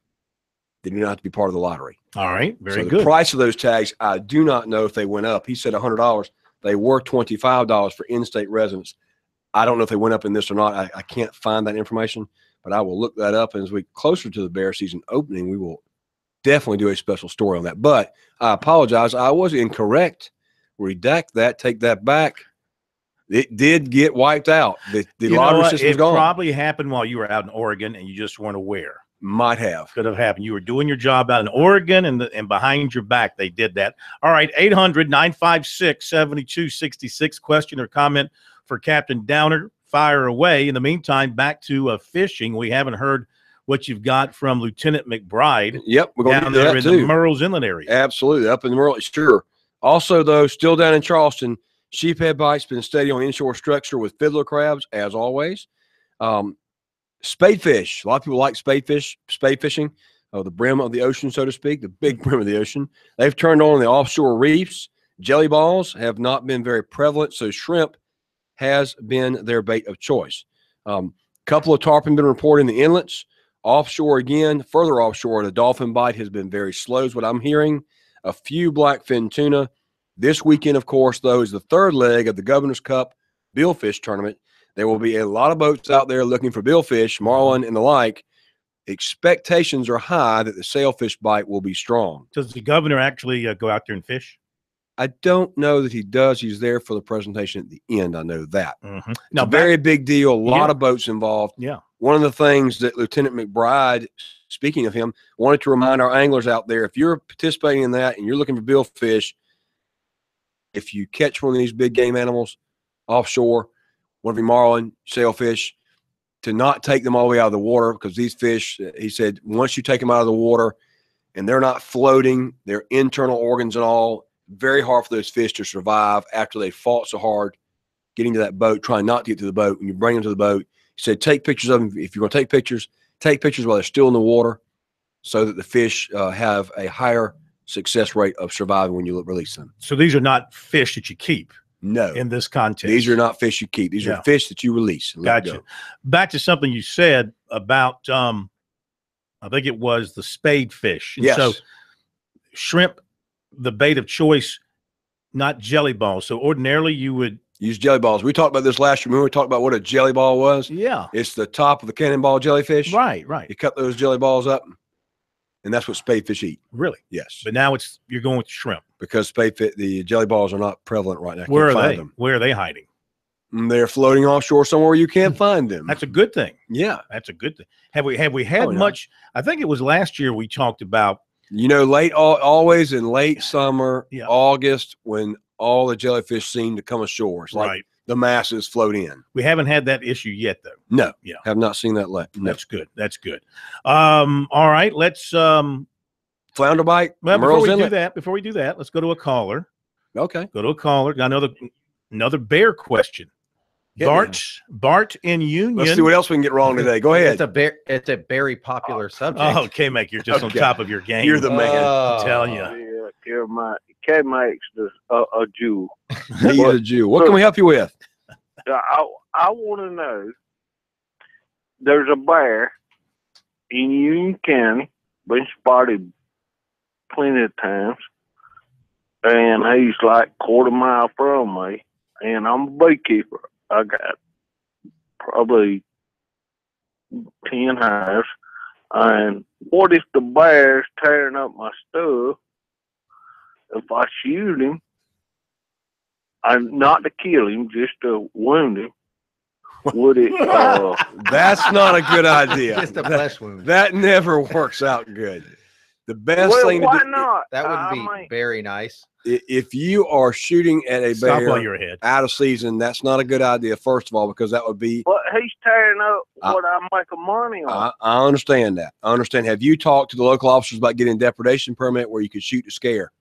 They do not have to be part of the lottery. All right, very So good. the price of those tags, I do not know if they went up. He said $100. They were $25 for in-state residents. I don't know if they went up in this or not. I can't find that information, but I will look that up. And as we closer to the bear season opening, we will definitely do a special story on that. But I apologize. I was incorrect. Redact that. Take that back. It did get wiped out. The lottery system is gone. It probably happened while you were out in Oregon and you just weren't aware. Might have. Could have happened. You were doing your job out in Oregon, and behind your back, they did that. All right, 800-956-7266. Question or comment for Captain Downer. Fire away. In the meantime, back to fishing. We haven't heard what you've got from Lieutenant McBride. Yep, we're going to down do there that in too. the Murrells Inlet area. Absolutely, up in the Murrells, sure. Also, though, still down in Charleston, sheephead bite's been steady on inshore structure with fiddler crabs, as always. Spade fish. A lot of people like spade fishing, the brim of the ocean, so to speak, the big brim of the ocean. They've turned on the offshore reefs. Jelly balls have not been very prevalent, so shrimp has been their bait of choice. Couple of tarpon been reported in the inlets. Offshore again, further offshore, the dolphin bite has been very slow is what I'm hearing. A few blackfin tuna. This weekend, of course, though, is the third leg of the Governor's Cup billfish tournament. There will be a lot of boats out there looking for billfish, marlin, and the like. Expectations are high that the sailfish bite will be strong. Does the governor actually go out there and fish? I don't know that he does. He's there for the presentation at the end. I know that. Mm-hmm. Now, very big deal. A lot Yeah. of boats involved. Yeah. One of the things that Lieutenant McBride, speaking of him, wanted to remind our anglers out there, if you're participating in that and you're looking for billfish, if you catch one of these big game animals offshore, one of your marlin, sailfish, to not take them all the way out of the water, because these fish, he said, once you take them out of the water and they're not floating, their internal organs and all, very hard for those fish to survive after they fought so hard getting to that boat, trying not to get to the boat. When you bring them to the boat, he said, take pictures of them. If you're going to take pictures while they're still in the water so that the fish have a higher success rate of surviving when you release them. So these are not fish that you keep. No. In this contest. These are not fish you keep. These are fish that you release. Gotcha. Back to something you said about, I think it was the spade fish. And yes. So shrimp, the bait of choice, not jelly balls. So ordinarily you would use jelly balls. We talked about this last year. Remember we talked about what a jelly ball was? Yeah. It's the top of the cannonball jellyfish. Right. You cut those jelly balls up, and that's what spade fish eat. Really? Yes. But now you're going with shrimp. Because the jelly balls are not prevalent right now. Where are they? Where are they hiding? They're floating offshore somewhere you can't find them. That's a good thing. Yeah. That's a good thing. Have we had much? I think it was last year we talked about. Always in late summer, August, when all the jellyfish seem to come ashore. It's like the masses float in. We haven't had that issue yet, though. No. Yeah. Have not seen that yet. No. That's good. That's good. All right. Let's flounder bite. Well, before we do that, let's go to a caller. Okay. Go to a caller. Got another bear question. Bart in Union. Let's see what else we can get wrong today. Go ahead. It's a very popular subject. Oh, K-Mac, you're just on top of your game. You're the man. I'm telling you. K-Max is a Jew. He's a Jew. What can we help you with? I want to know. There's a bear in Union County, been spotted plenty of times. and he's like quarter mile from me, and I'm a beekeeper. I got probably 10 hives. And what if the bear's tearing up my stuff? If I shoot him, not to kill him, just to wound him, would it? That's not a good idea. Just a flesh wound. That never works out good. The best well, thing to why do, not? That would be very nice. If you are shooting at a Stop bear while you're ahead. out of season, that's not a good idea, first of all, because that would be. But he's tearing up what I'm making money on. I understand that. I understand. Have you talked to the local officers about getting a depredation permit where you could shoot to scare?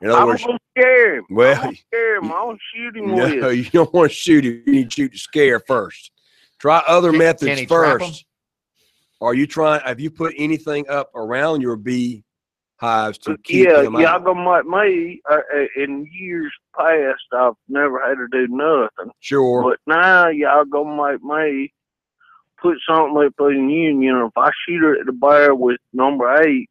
In other words, going to scare him. Well, I'm going to scare him. I'm going to shoot him no, with. you don't want to shoot him. You need to shoot to scare first. Try other methods can he trap him? first. Are you trying? Have you put anything up around your bee hives to keep them out? Y'all gonna make me. In years past, I've never had to do nothing. Sure. But now y'all gonna make me put something up in union. If I shoot at the bear with number 8,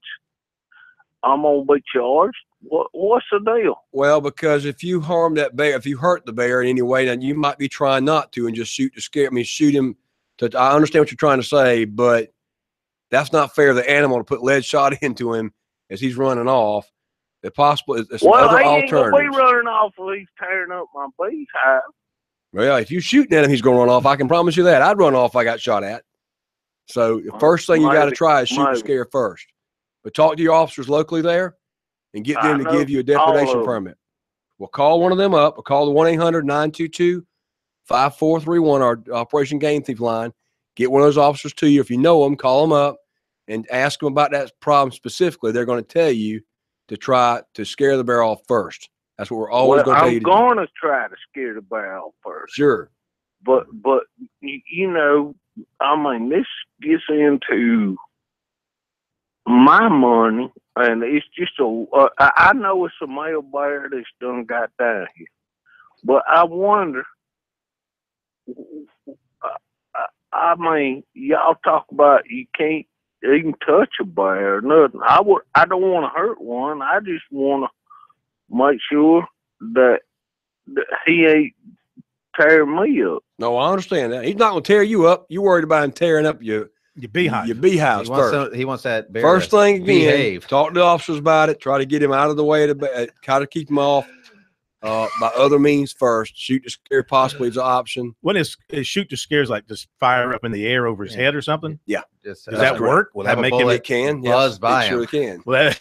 I'm gonna be charged. What's the deal? Well, because if you harm that bear, if you hurt the bear in any way, then you might be trying not to and just shoot to scare. I mean, shoot him. I understand what you're trying to say, but that's not fair to the animal to put lead shot into him as he's running off. If possible, there's other he ain't gonna be alternatives. running off if he's tearing up my bees hive. Well, if you're shooting at him, he's going to run off. I can promise you that. I'd run off if I got shot at. So the first thing you got to try is shoot to scare first. But talk to your officers locally there and get them to give you a depredation permit. We'll call one of them up. We'll call the 1-800-922-5431, our Operation Game Thief line. Get one of those officers to you. If you know them, call them up and ask them about that problem specifically. They're going to tell you to try to scare the bear off first. That's what we're always going to tell you to do. I'm going to try to scare the bear off first. Sure. But you know, I mean, this gets into my money, and it's just I know it's a male bear that's done got down here, but I wonder. I mean, y'all talk about you can't even touch a bear or nothing. I don't want to hurt one. I just want to make sure that he ain't tearing me up. No, I understand that. He's not going to tear you up. You're worried about him tearing up your beehive. Your beehives first. He wants that bear first thing again. Behave. Talk to the officers about it. Try to get him out of the way. Try to keep him off by other means first. Shoot to scare possibly is an option. When is shoot to scares like just fire up in the air over his head or something? Yeah. Does that work? Will that make it can? Buzz by him. It sure can. Well,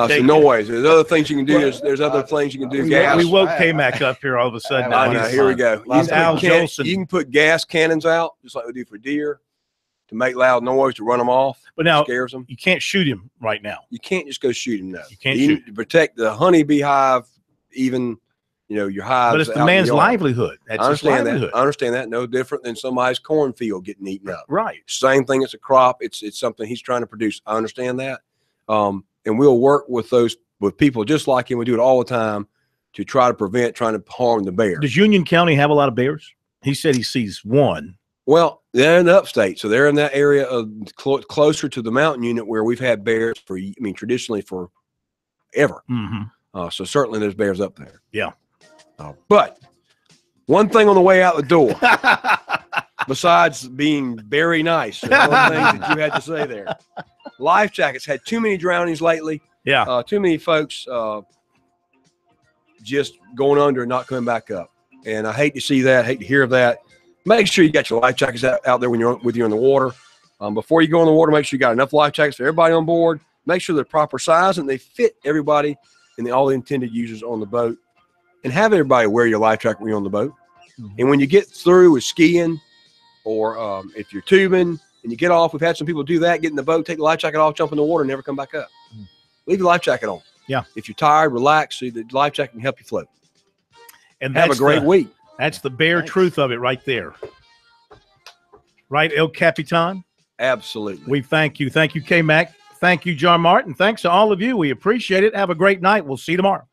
so noise. There's other things you can do. There's other things you can do. We woke K-Mac up here all of a sudden. Here we go. You can put gas cannons out, just like we do for deer, to make loud noise, to run them off. But now, scares them. You can't shoot him right now. You can't just go shoot him now. You can't shoot. To protect the honeybee hive, even, your hives. But it's the man's livelihood. That's I understand livelihood. that. I understand that. No different than somebody's cornfield getting eaten up. Right. Same thing. It's a crop. It's something he's trying to produce. I understand that. And we'll work with people just like him. We do it all the time to try to prevent trying to harm the bear. Does Union County have a lot of bears? He said he sees one. Well, they're in the upstate, so they're in that area of closer to the mountain unit where we've had bears traditionally forever. Mm-hmm. So certainly there's bears up there. Yeah. But one thing on the way out the door, besides being very nice, one thing that you had to say there, life jackets had too many drownings lately. Yeah. Too many folks just going under and not coming back up. And I hate to see that, hate to hear of that. Make sure you got your life jackets out there when you're with you in the water. Before you go in the water, make sure you got enough life jackets for everybody on board. Make sure they're proper size and they fit everybody and all the intended users on the boat. And have everybody wear your life jacket when you're on the boat. Mm-hmm. And when you get through with skiing or if you're tubing and you get off, we've had some people do that, get in the boat, take the life jacket off, jump in the water, and never come back up. Mm-hmm. Leave your life jacket on. Yeah. If you're tired, relax. So the life jacket can help you float. And have a great week. That's the bare truth of it right there. Right, El Capitan? Absolutely. We thank you. Thank you, K-Mac. Thank you, John Martin. Thanks to all of you. We appreciate it. Have a great night. We'll see you tomorrow.